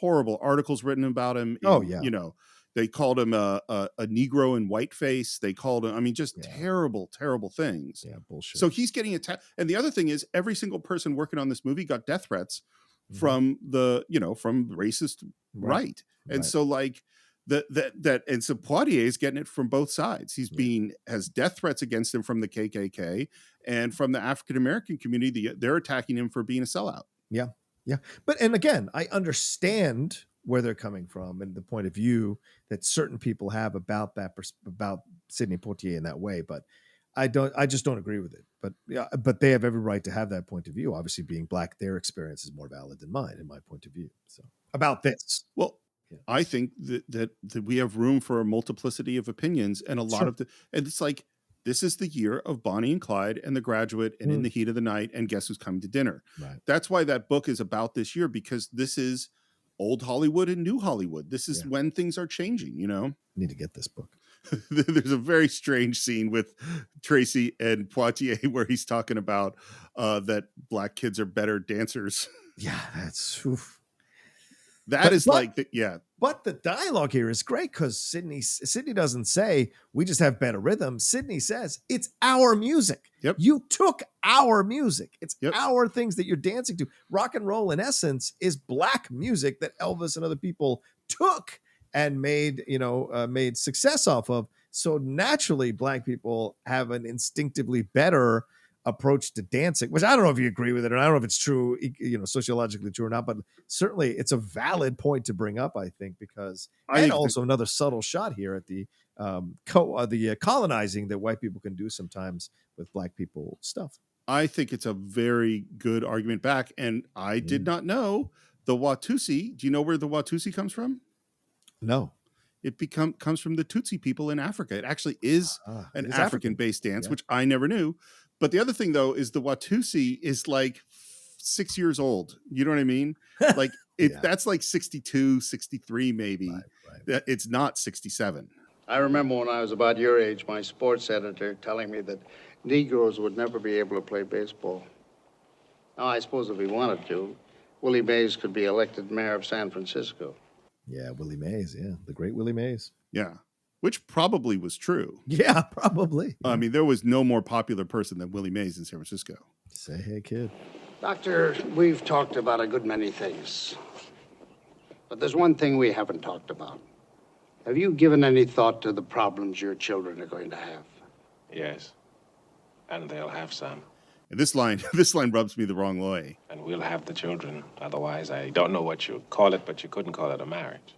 articles written about him. You know. They called him a Negro in whiteface. They called him, I mean, just terrible things. Yeah, bullshit. So he's getting attacked. And the other thing is, every single person working on this movie got death threats from the racist right. And so like and so Poitier is getting it from both sides. He's has death threats against him from the KKK and from the African American community. They're attacking him for being a sellout. Yeah. Yeah. And again, I understand where they're coming from and the point of view that certain people have about Sidney Poitier in that way, but I just don't agree with it. But they have every right to have that point of view. Obviously, being Black, their experience is more valid than mine in my point of view. So about this, well, I think that we have room for a multiplicity of opinions and a lot of and it's like, this is the year of Bonnie and Clyde and The Graduate and In the Heat of the Night and Guess Who's Coming to Dinner. Right. That's why that book is about this year, because this is old Hollywood and new Hollywood. This is when things are changing, you know? Need to get this book. There's a very strange scene with Tracy and Poitier where he's talking about that Black kids are better dancers. Yeah, that's... But the dialogue here is great because Sidney doesn't say we just have better rhythm. Sidney says it's our music. Yep. You took our music. It's our things that you're dancing to. Rock and roll, in essence, is Black music that Elvis and other people took and made success off of. So naturally, Black people have an instinctively better approach to dancing, which I don't know if you agree with it, or I don't know if it's true, sociologically true or not, but certainly it's a valid point to bring up, I think, because also another subtle shot here at the colonizing that white people can do sometimes with Black people stuff. I think it's a very good argument back, and I did not know the Watusi. Do you know where the Watusi comes from? No. It comes from the Tutsi people in Africa. It actually is an African-based dance, which I never knew. But the other thing, though, is the Watusi is like 6 years old. You know what I mean? Like that's like 62, 63, maybe. Right. It's not 67. I remember when I was about your age, my sports editor telling me that Negroes would never be able to play baseball. Now, I suppose if he wanted to, Willie Mays could be elected mayor of San Francisco. Yeah, Willie Mays. Yeah, the great Willie Mays. Yeah. which probably was true. Yeah, probably. I mean, there was no more popular person than Willie Mays in San Francisco. Say hey, kid. Doctor, we've talked about a good many things. But there's one thing we haven't talked about. Have you given any thought to the problems your children are going to have? Yes. And they'll have some. And this line rubs me the wrong way. And we'll have the children. Otherwise, I don't know what you call it, but you couldn't call it a marriage.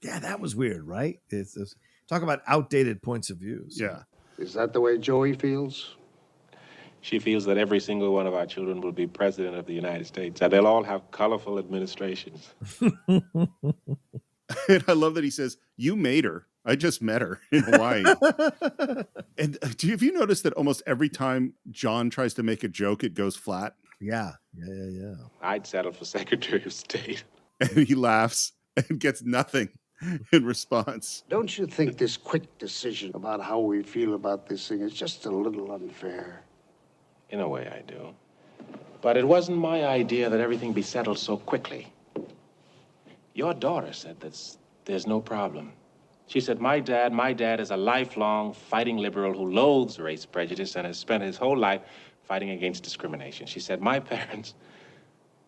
Yeah, that was weird, right? It's talk about outdated points of views. Yeah. Is that the way Joey feels? She feels that every single one of our children will be president of the United States, and they'll all have colorful administrations. And I love that he says, "You made her. I just met her in Hawaii." And have you noticed that almost every time John tries to make a joke, it goes flat? Yeah. I'd settle for Secretary of State. And he laughs and gets nothing in response. Don't you think this quick decision about how we feel about this thing is just a little unfair? In a way, I do. But it wasn't my idea that everything be settled so quickly. Your daughter said that there's no problem. She said, my dad is a lifelong fighting liberal who loathes race prejudice and has spent his whole life fighting against discrimination. She said, my parents,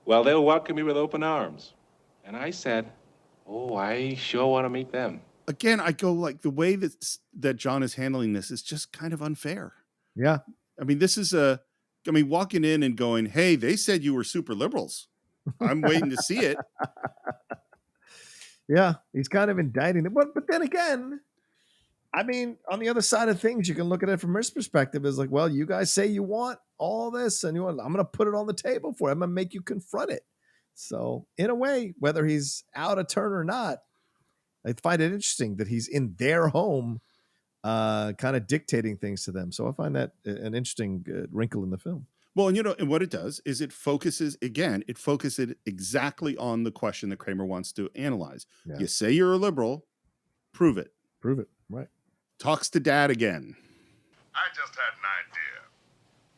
well, they'll welcome me with open arms. And I said, oh, I sure want to meet them. Again, I go like the way that John is handling this is just kind of unfair. Yeah. I mean, this is walking in and going, hey, they said you were super liberals. I'm waiting to see it. Yeah, he's kind of indicting them. But then again, I mean, on the other side of things, you can look at it from his perspective as like, well, you guys say you want all this and I'm going to put it on the table for you. I'm going to make you confront it. So in a way, whether he's out of turn or not, I find it interesting that he's in their home kind of dictating things to them. So I find that an interesting wrinkle in the film. Well, and what it does is it focuses exactly on the question that Kramer wants to analyze. Yeah. You say you're a liberal, prove it. Prove it, right. Talks to Dad again. I just had an idea.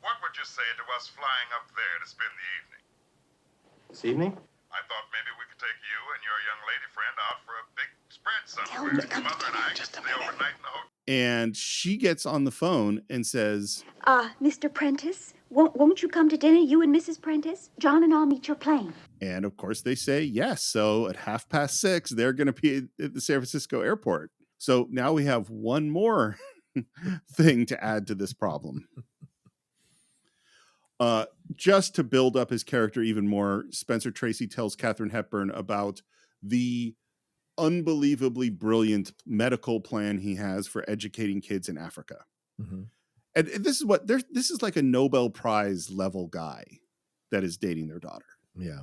What would you say to us flying up there to spend the evening? This evening? I thought maybe we could take you and your young lady friend out for a big spread somewhere. Your mother and I could stay overnight in the hotel. And she gets on the phone and says, Mr. Prentice, won't you come to dinner, you and Mrs. Prentice? John and I'll meet your plane. And of course they say yes. So at 6:30, they're going to be at the San Francisco airport. So now we have one more thing to add to this problem. Just to build up his character even more, Spencer Tracy tells Katherine Hepburn about the unbelievably brilliant medical plan he has for educating kids in Africa. Mm-hmm. And this is like a Nobel Prize level guy that is dating their daughter. Yeah.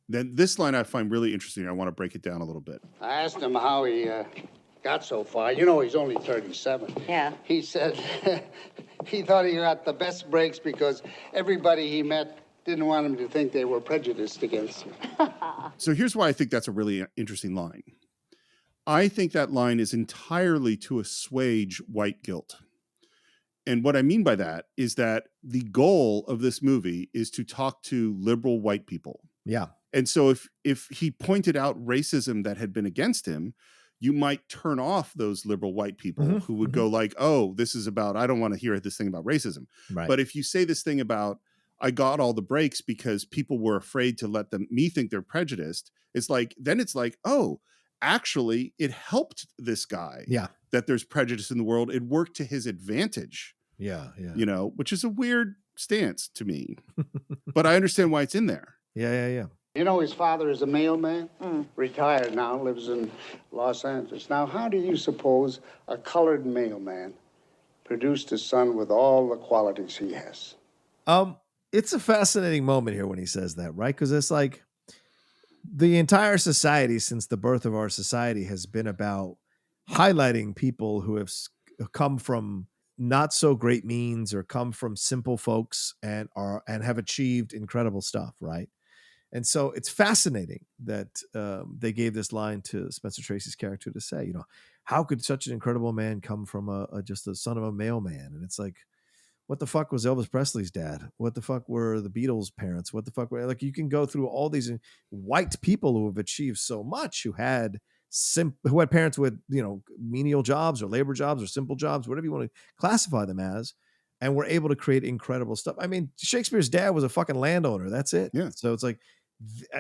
Then this line I find really interesting. I want to break it down a little bit. I asked him how he got so far. He's only 37. Yeah. He said he thought he got the best breaks because everybody he met didn't want him to think they were prejudiced against him. So here's why I think that's a really interesting line. I think that line is entirely to assuage white guilt. And what I mean by that is that the goal of this movie is to talk to liberal white people. Yeah. And so if he pointed out racism that had been against him, you might turn off those liberal white people who would go like, oh, this is about, I don't want to hear this thing about racism. Right. But if you say this thing about, I got all the breaks because people were afraid to let me think they're prejudiced, it's like, oh, actually, it helped this guy that there's prejudice in the world. It worked to his advantage. Yeah. Which is a weird stance to me. But I understand why it's in there. Yeah. His father is a mailman, retired now, lives in Los Angeles. Now, how do you suppose a colored mailman produced a son with all the qualities he has? It's a fascinating moment here when he says that, right? Because it's like the entire society since the birth of our society has been about highlighting people who have come from not so great means or come from simple folks and have achieved incredible stuff, right? And so it's fascinating that they gave this line to Spencer Tracy's character to say, how could such an incredible man come from just a son of a mailman? And it's like, what the fuck was Elvis Presley's dad? What the fuck were the Beatles' parents? What the fuck were, like, you can go through all these white people who have achieved so much, who had who had parents with, menial jobs or labor jobs or simple jobs, whatever you want to classify them as, and were able to create incredible stuff. I mean, Shakespeare's dad was a fucking landowner. That's it. Yeah. So it's like,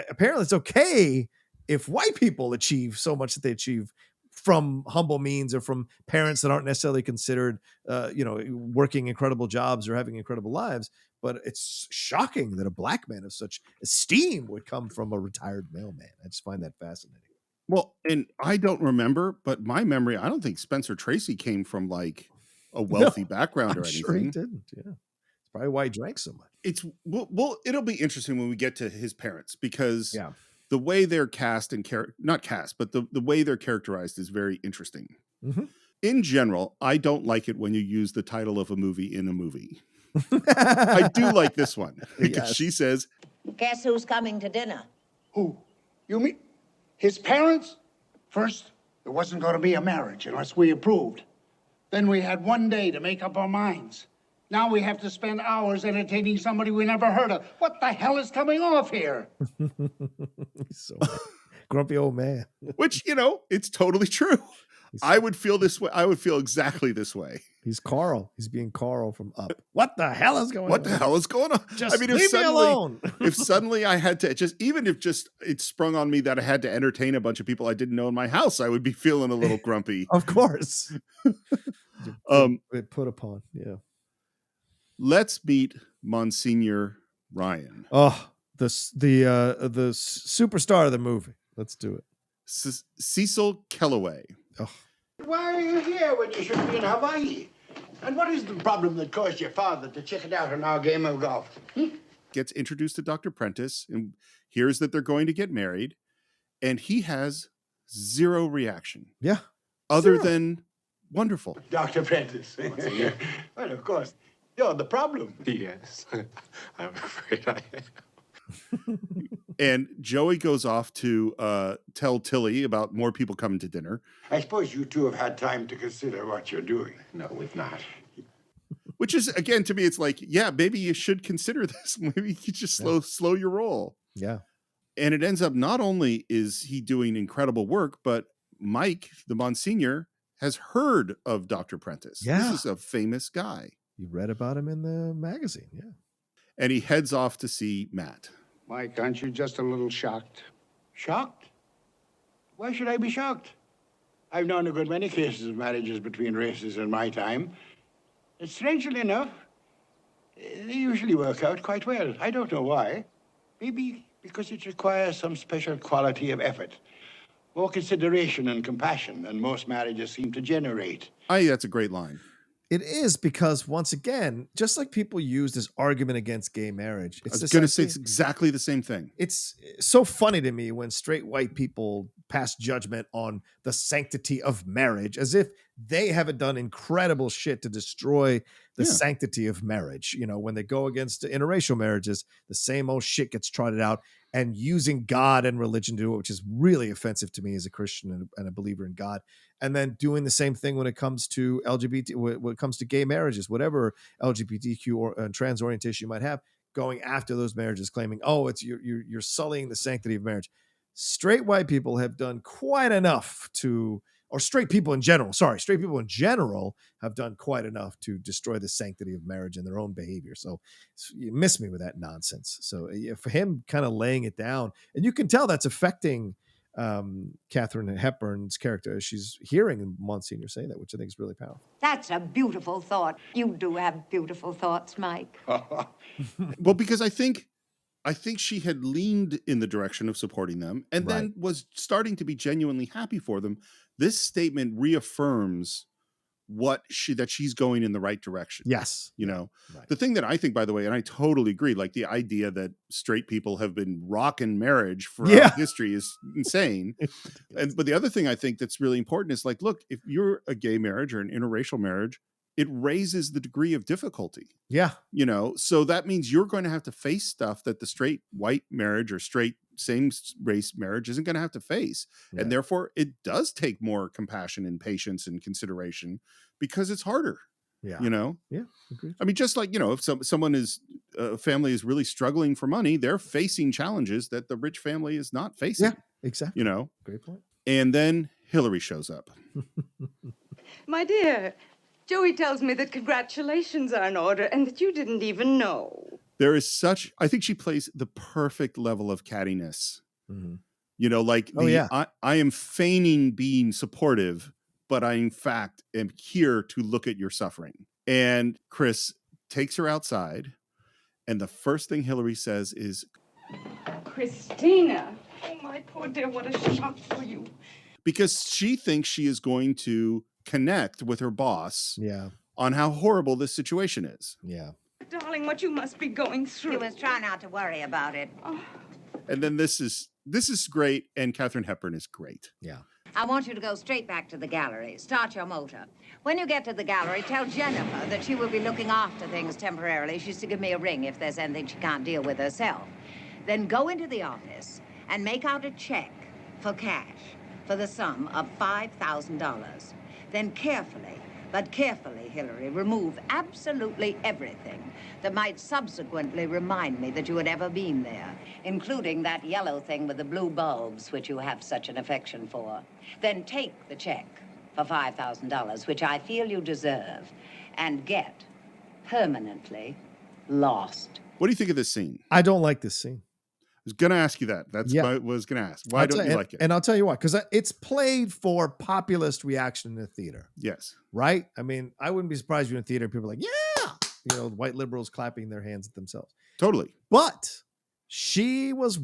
apparently it's okay if white people achieve so much that they achieve from humble means or from parents that aren't necessarily considered, working incredible jobs or having incredible lives. But it's shocking that a black man of such esteem would come from a retired mailman. I just find that fascinating. Well, and I don't remember, but my memory, I don't think Spencer Tracy came from like a wealthy background or anything. Sure he didn't. Yeah. It's probably why he drank so much. Well, it'll be interesting when we get to his parents, because Yeah. the way they're cast and not cast, but the way they're characterized is very interesting. Mhm. In general, I don't like it when you use the title of a movie in a movie. I do like this one because she says, Guess who's coming to dinner? Who? You mean his parents? First, it wasn't going to be a marriage unless we approved. Then we had one day to make up our minds. Now we have to spend hours entertaining somebody we never heard of. What the hell is coming off here? He's so grumpy old man. Which, it's totally true. I would feel this way. I would feel exactly this way. He's Carl. He's being Carl from Up. What the hell is going on? What the hell is going on? Just leave me alone. If suddenly I had to even if it sprung on me that I had to entertain a bunch of people I didn't know in my house, I would be feeling a little grumpy. Of course. Put upon. Yeah. Let's meet Monsignor Ryan. Oh, the superstar of the movie. Let's do it. Cecil Kellaway. Oh. Why are you here when you should be in Hawaii? And what is the problem that caused your father to chicken out on our game of golf? Gets introduced to Dr. Prentice and hears that they're going to get married, and he has zero reaction. Yeah. Other than wonderful. Dr. Prentice. Well, of course. You're the problem. Yes. I'm afraid I am. And Joey goes off to tell Tilly about more people coming to dinner. I suppose you two have had time to consider what you're doing. No, we've not. Which is, again, to me, it's like, yeah, maybe you should consider this. Maybe you could just slow your roll. Yeah. And it ends up not only is he doing incredible work, but Mike, the Monsignor, has heard of Dr. Prentice. Yeah. This is a famous guy. You read about him in the magazine. Yeah. And he heads off to see Matt. Mike, aren't you just a little shocked? Shocked? Why should I be shocked? I've known a good many cases of marriages between races in my time. And strangely enough, they usually work out quite well. I don't know why. Maybe because it requires some special quality of effort. More consideration and compassion than most marriages seem to generate. That's a great line. It is, because once again, just like people use this argument against gay marriage, I was going to say it's exactly the same thing. It's so funny to me when straight white people pass judgment on the sanctity of marriage as if they haven't done incredible shit to destroy the sanctity of marriage. When they go against interracial marriages, the same old shit gets trotted out, and using God and religion to do it, which is really offensive to me as a Christian and a believer in God. And then doing the same thing when it comes to LGBT, when it comes to gay marriages, whatever LGBTQ or trans orientation you might have, going after those marriages, claiming, oh, it's you're sullying the sanctity of marriage. Straight white people have done quite enough straight people in general have done quite enough to destroy the sanctity of marriage in their own behavior. So you miss me with that nonsense. So for him kind of laying it down, and you can tell that's affecting Katherine Hepburn's character as she's hearing Monsignor say that, which I think is really powerful. That's a beautiful thought. You do have beautiful thoughts, Mike. Well, because I think she had leaned in the direction of supporting them and then was starting to be genuinely happy for them. This statement reaffirms that she's going in the right direction. Yes. The thing that I think, by the way, and I totally agree, like the idea that straight people have been rocking marriage for history is insane. But the other thing I think that's really important is like, look, if you're a gay marriage or an interracial marriage, it raises the degree of difficulty. Yeah. So that means you're going to have to face stuff that the straight white marriage or straight same race marriage isn't going to have to face. Yeah. And therefore it does take more compassion and patience and consideration because it's harder. Yeah. Yeah. Agreed. I mean, just like, if a family is really struggling for money, they're facing challenges that the rich family is not facing. Yeah, exactly. Great point. And then Hillary shows up. My dear, Joey tells me that congratulations are in order and that you didn't even know. There is I think she plays the perfect level of cattiness. Mm-hmm. You know, like I am feigning being supportive, but I in fact am here to look at your suffering. And Chris takes her outside, and the first thing Hillary says is, Christina, oh my poor dear, what a shock for you. Because she thinks she is going to connect with her boss on how horrible this situation is. Yeah. Darling, what you must be going through. You must try not to worry about it. Oh. And then this is great, and Katherine Hepburn is great. Yeah. I want you to go straight back to the gallery. Start your motor. When you get to the gallery, tell Jennifer that she will be looking after things temporarily. She's to give me a ring if there's anything she can't deal with herself. Then go into the office and make out a check for cash for the sum of $5,000. Then carefully, Hillary, remove absolutely everything that might subsequently remind me that you had ever been there, including that yellow thing with the blue bulbs, which you have such an affection for. Then take the check for $5,000, which I feel you deserve, and get permanently lost. What do you think of this scene? I don't like this scene. I was going to ask you that. That's what I was going to ask. Why don't you like it? And I'll tell you why. Because it's played for populist reaction in the theater. Yes. Right? I mean, I wouldn't be surprised if you're in theater. People are like, yeah! You know, white liberals clapping their hands at themselves. Totally. But she has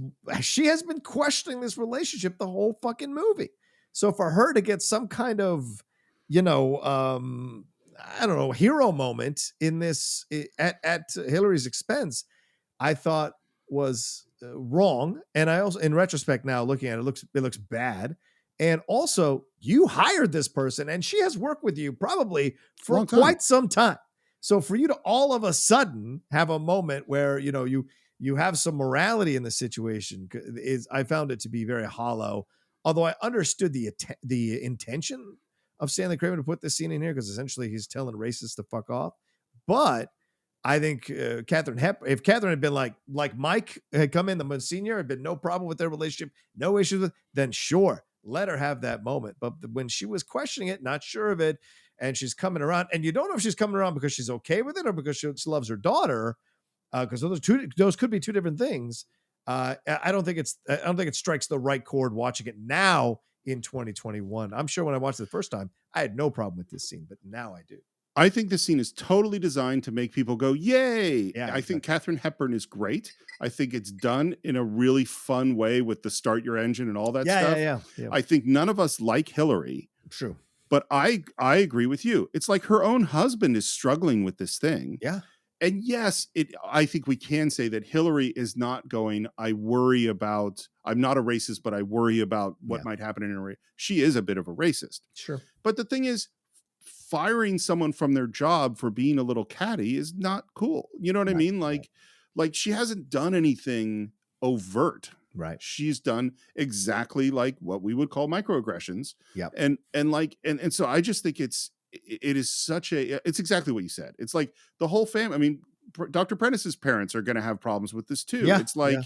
been questioning this relationship the whole fucking movie. So for her to get some kind of, I don't know, hero moment in this at Hillary's expense, I thought was wrong. And I also, in retrospect now looking at it, it looks bad. And also, you hired this person and she has worked with you probably for quite some time. So for you to all of a sudden have a moment where, you have some morality in the situation I found it to be very hollow. Although I understood the intention of Stanley Kramer to put this scene in here, because essentially he's telling racists to fuck off. But I think if Katherine had been like Mike had come in, the Monsignor had been no problem with their relationship, no issues with, then sure, let her have that moment. But when she was questioning it, not sure of it, and she's coming around, and you don't know if she's coming around because she's okay with it or because she loves her daughter, because those could be two different things. I don't think it strikes the right chord watching it now in 2021. I'm sure when I watched it the first time, I had no problem with this scene, but now I do. I think this scene is totally designed to make people go, yay. Yeah, I think Katherine Hepburn is great. I think it's done in a really fun way with the start your engine and all that stuff. Yeah. I think none of us like Hillary. True. But I agree with you. It's like her own husband is struggling with this thing. Yeah. And yes, I think we can say that Hillary is not going, I'm not a racist, but I worry about what might happen in a race. She is a bit of a racist. Sure. But the thing is, firing someone from their job for being a little catty is not cool. You know what I mean? Like she hasn't done anything overt. Right. She's done exactly like what we would call microaggressions. Yeah. And so I just think it's exactly what you said. It's like the whole family. I mean, Dr. Prentice's parents are going to have problems with this too. Yeah, it's like,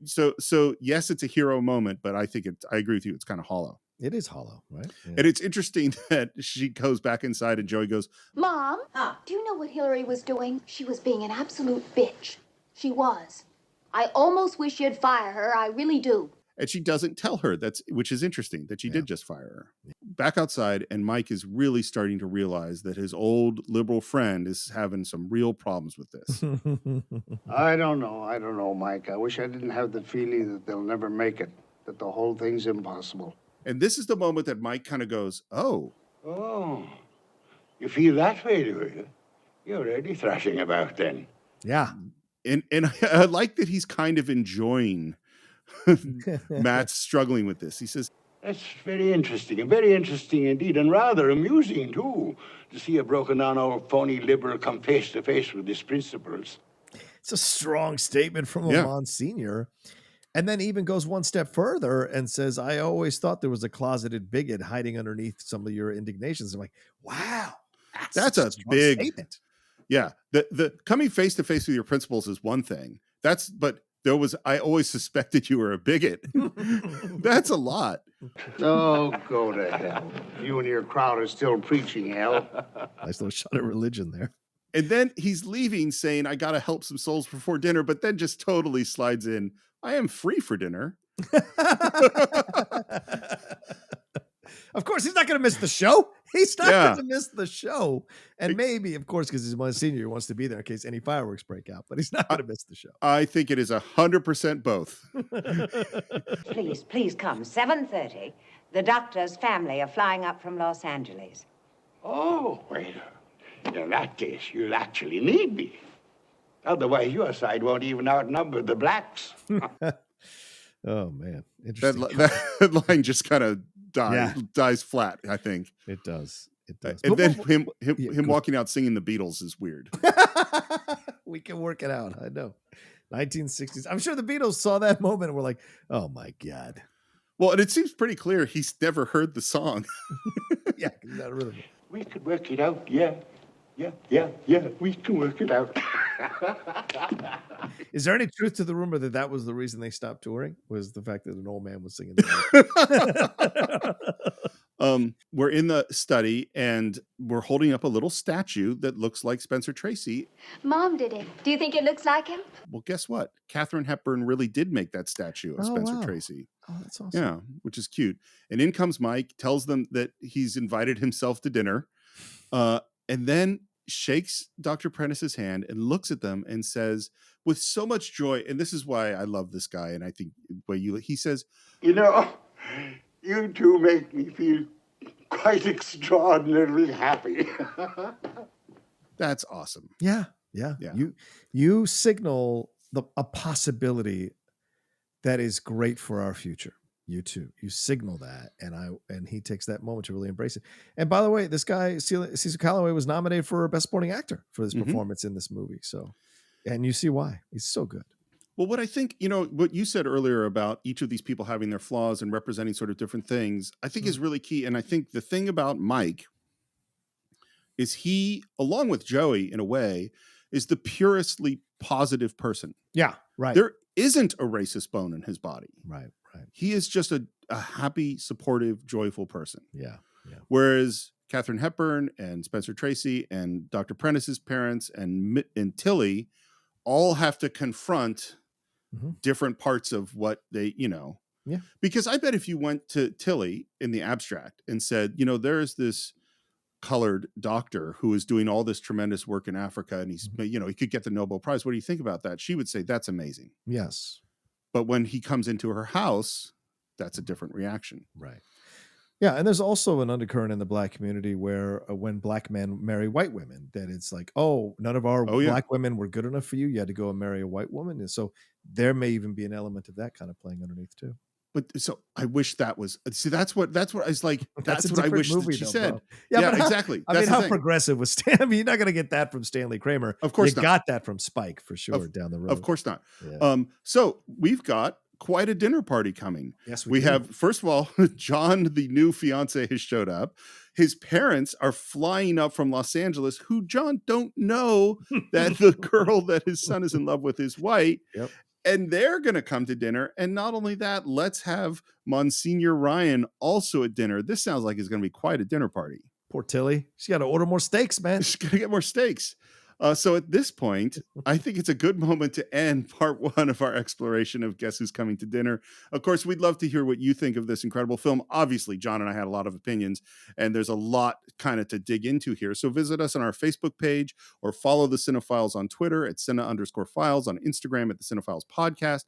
so yes, it's a hero moment, but I think I agree with you. It's kind of hollow. It is hollow, right? Yeah. And it's interesting that she goes back inside and Joey goes, Mom, do you know what Hillary was doing? She was being an absolute bitch. She was. I almost wish you'd fire her. I really do. and she doesn't tell her, which is interesting that she did just fire her. Back outside, and Mike is really starting to realize that his old liberal friend is having some real problems with this. I don't know, Mike. I wish I didn't have the feeling that they'll never make it, that the whole thing's impossible. And this is the moment that Mike kind of goes, oh. Oh, you feel that way, do you? You're really thrashing about then. Yeah. And I like that he's kind of enjoying Matt's struggling with this. He says, that's very interesting indeed, and rather amusing, too, to see a broken-down old phony liberal come face-to-face with his principles. It's a strong statement from a Monsignor. And then even goes one step further and says, I always thought there was a closeted bigot hiding underneath some of your indignations. I'm like, wow, that's a big statement. Yeah. The coming face to face with your principles is one thing. But I always suspected you were a bigot. That's a lot. Oh, go to hell. You and your crowd are still preaching hell. Nice little shot of religion there. And then he's leaving saying, I got to help some souls before dinner, but then just totally slides in, I am free for dinner. Of course, he's not going to miss the show. He's not going to miss the show. And maybe, of course, because he's one senior, he wants to be there in case any fireworks break out, but he's not going to miss the show. I think it is 100% both. Please come. 7:30. The doctor's family are flying up from Los Angeles. Oh, well, in that case, you'll actually need me. Otherwise, your side won't even outnumber the blacks. Oh, man. Interesting. That line just kind of dies flat, I think. It does. It does. And then him walking out singing the Beatles is weird. We can work it out. I know. 1960s. I'm sure the Beatles saw that moment and were like, oh, my God. Well, and it seems pretty clear he's never heard the song. Yeah, not really. We could work it out, yeah. We can work it out. Is there any truth to the rumor that was the reason they stopped touring? Was the fact that an old man was singing? We're in the study and we're holding up a little statue that looks like Spencer Tracy. Mom did it. Do you think it looks like him? Well, guess what? Katherine Hepburn really did make that statue of Spencer Tracy. Oh, that's awesome. Yeah, which is cute. And in comes Mike, tells them that he's invited himself to dinner, and then shakes Dr. Prentice's hand and looks at them and says with so much joy, and this is why I love this guy, and I think he says, you know, you two make me feel quite extraordinarily happy. That's awesome. Yeah. You signal a possibility that is great for our future. You too. You signal that, and he takes that moment to really embrace it. And by the way, this guy Cecil Calloway was nominated for Best Supporting Actor for his performance in this movie. So, and you see why he's so good. Well, what I think, what you said earlier about each of these people having their flaws and representing sort of different things, I think is really key. And I think the thing about Mike is he, along with Joey in a way, is the purestly positive person. Yeah, right. There isn't a racist bone in his body. Right. He is just a happy, supportive, joyful person. Yeah. Whereas Katherine Hepburn and Spencer Tracy and Dr. Prentice's parents and Tilly all have to confront different parts of what they, Yeah. Because I bet if you went to Tilly in the abstract and said, there's this colored doctor who is doing all this tremendous work in Africa and he's, he could get the Nobel Prize. What do you think about that? She would say, that's amazing. Yes. But when he comes into her house, that's a different reaction. Right. Yeah. And there's also an undercurrent in the black community where when black men marry white women, that it's like, oh, none of our black women were good enough for you. You had to go and marry a white woman. And so there may even be an element of that kind of playing underneath too. But so I wish that was, see, that's what I was like, that's what I wish movie, that she though, said. bro. Yeah, but exactly. I mean, how progressive was Stan? I mean, you're not going to get that from Stanley Kramer. Of course you got that from Spike for sure down the road. Of course not. Yeah. So we've got quite a dinner party coming. Yes, we have, first of all, John, the new fiance, has showed up. His parents are flying up from Los Angeles, who John don't know that the girl that his son is in love with is white. Yep. And they're going to come to dinner. And not only that, let's have Monsignor Ryan also at dinner. This sounds like it's going to be quite a dinner party. Poor Tilly. She's got to order more steaks, man. She's going to get more steaks. So at this point, I think it's a good moment to end part one of our exploration of Guess Who's Coming to Dinner. Of course, we'd love to hear what you think of this incredible film. Obviously, John and I had a lot of opinions, and there's a lot kind of to dig into here. So visit us on our Facebook page or follow the Cine-Files on Twitter at Cine_Files, on Instagram at the Cine-Files Podcast.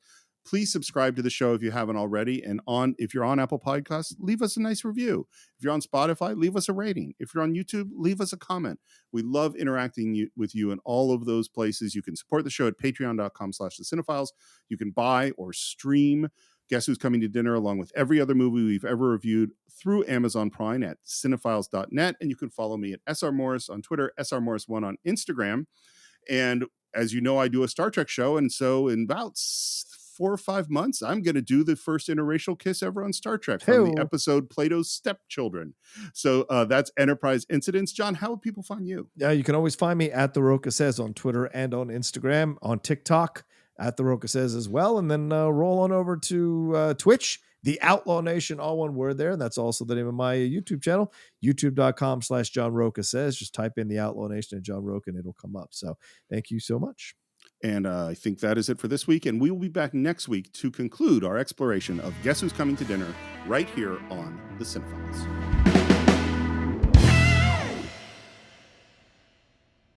Please subscribe to the show if you haven't already. And if you're on Apple Podcasts, leave us a nice review. If you're on Spotify, leave us a rating. If you're on YouTube, leave us a comment. We love interacting with you in all of those places. You can support the show at patreon.com/thecine-files. You can buy or stream Guess Who's Coming to Dinner along with every other movie we've ever reviewed through Amazon Prime at cinephiles.net. And you can follow me at SR Morris on Twitter, SR Morris1 on Instagram. And as you know, I do a Star Trek show. And so in about 4 or 5 months, I'm going to do the first interracial kiss ever on Star Trek from the episode Plato's Stepchildren. So that's Enterprise Incidents. John, how would people find you? Yeah, you can always find me at The Roca Says on Twitter and on Instagram, on TikTok. at The Roca Says as well. And then roll on over to Twitch, The Outlaw Nation, all one word there. And that's also the name of my YouTube channel, youtube.com/John Roca Says. Just type in The Outlaw Nation and John Roca and it'll come up. So thank you so much. And I think that is it for this week. And we will be back next week to conclude our exploration of Guess Who's Coming to Dinner right here on the Cine-Files.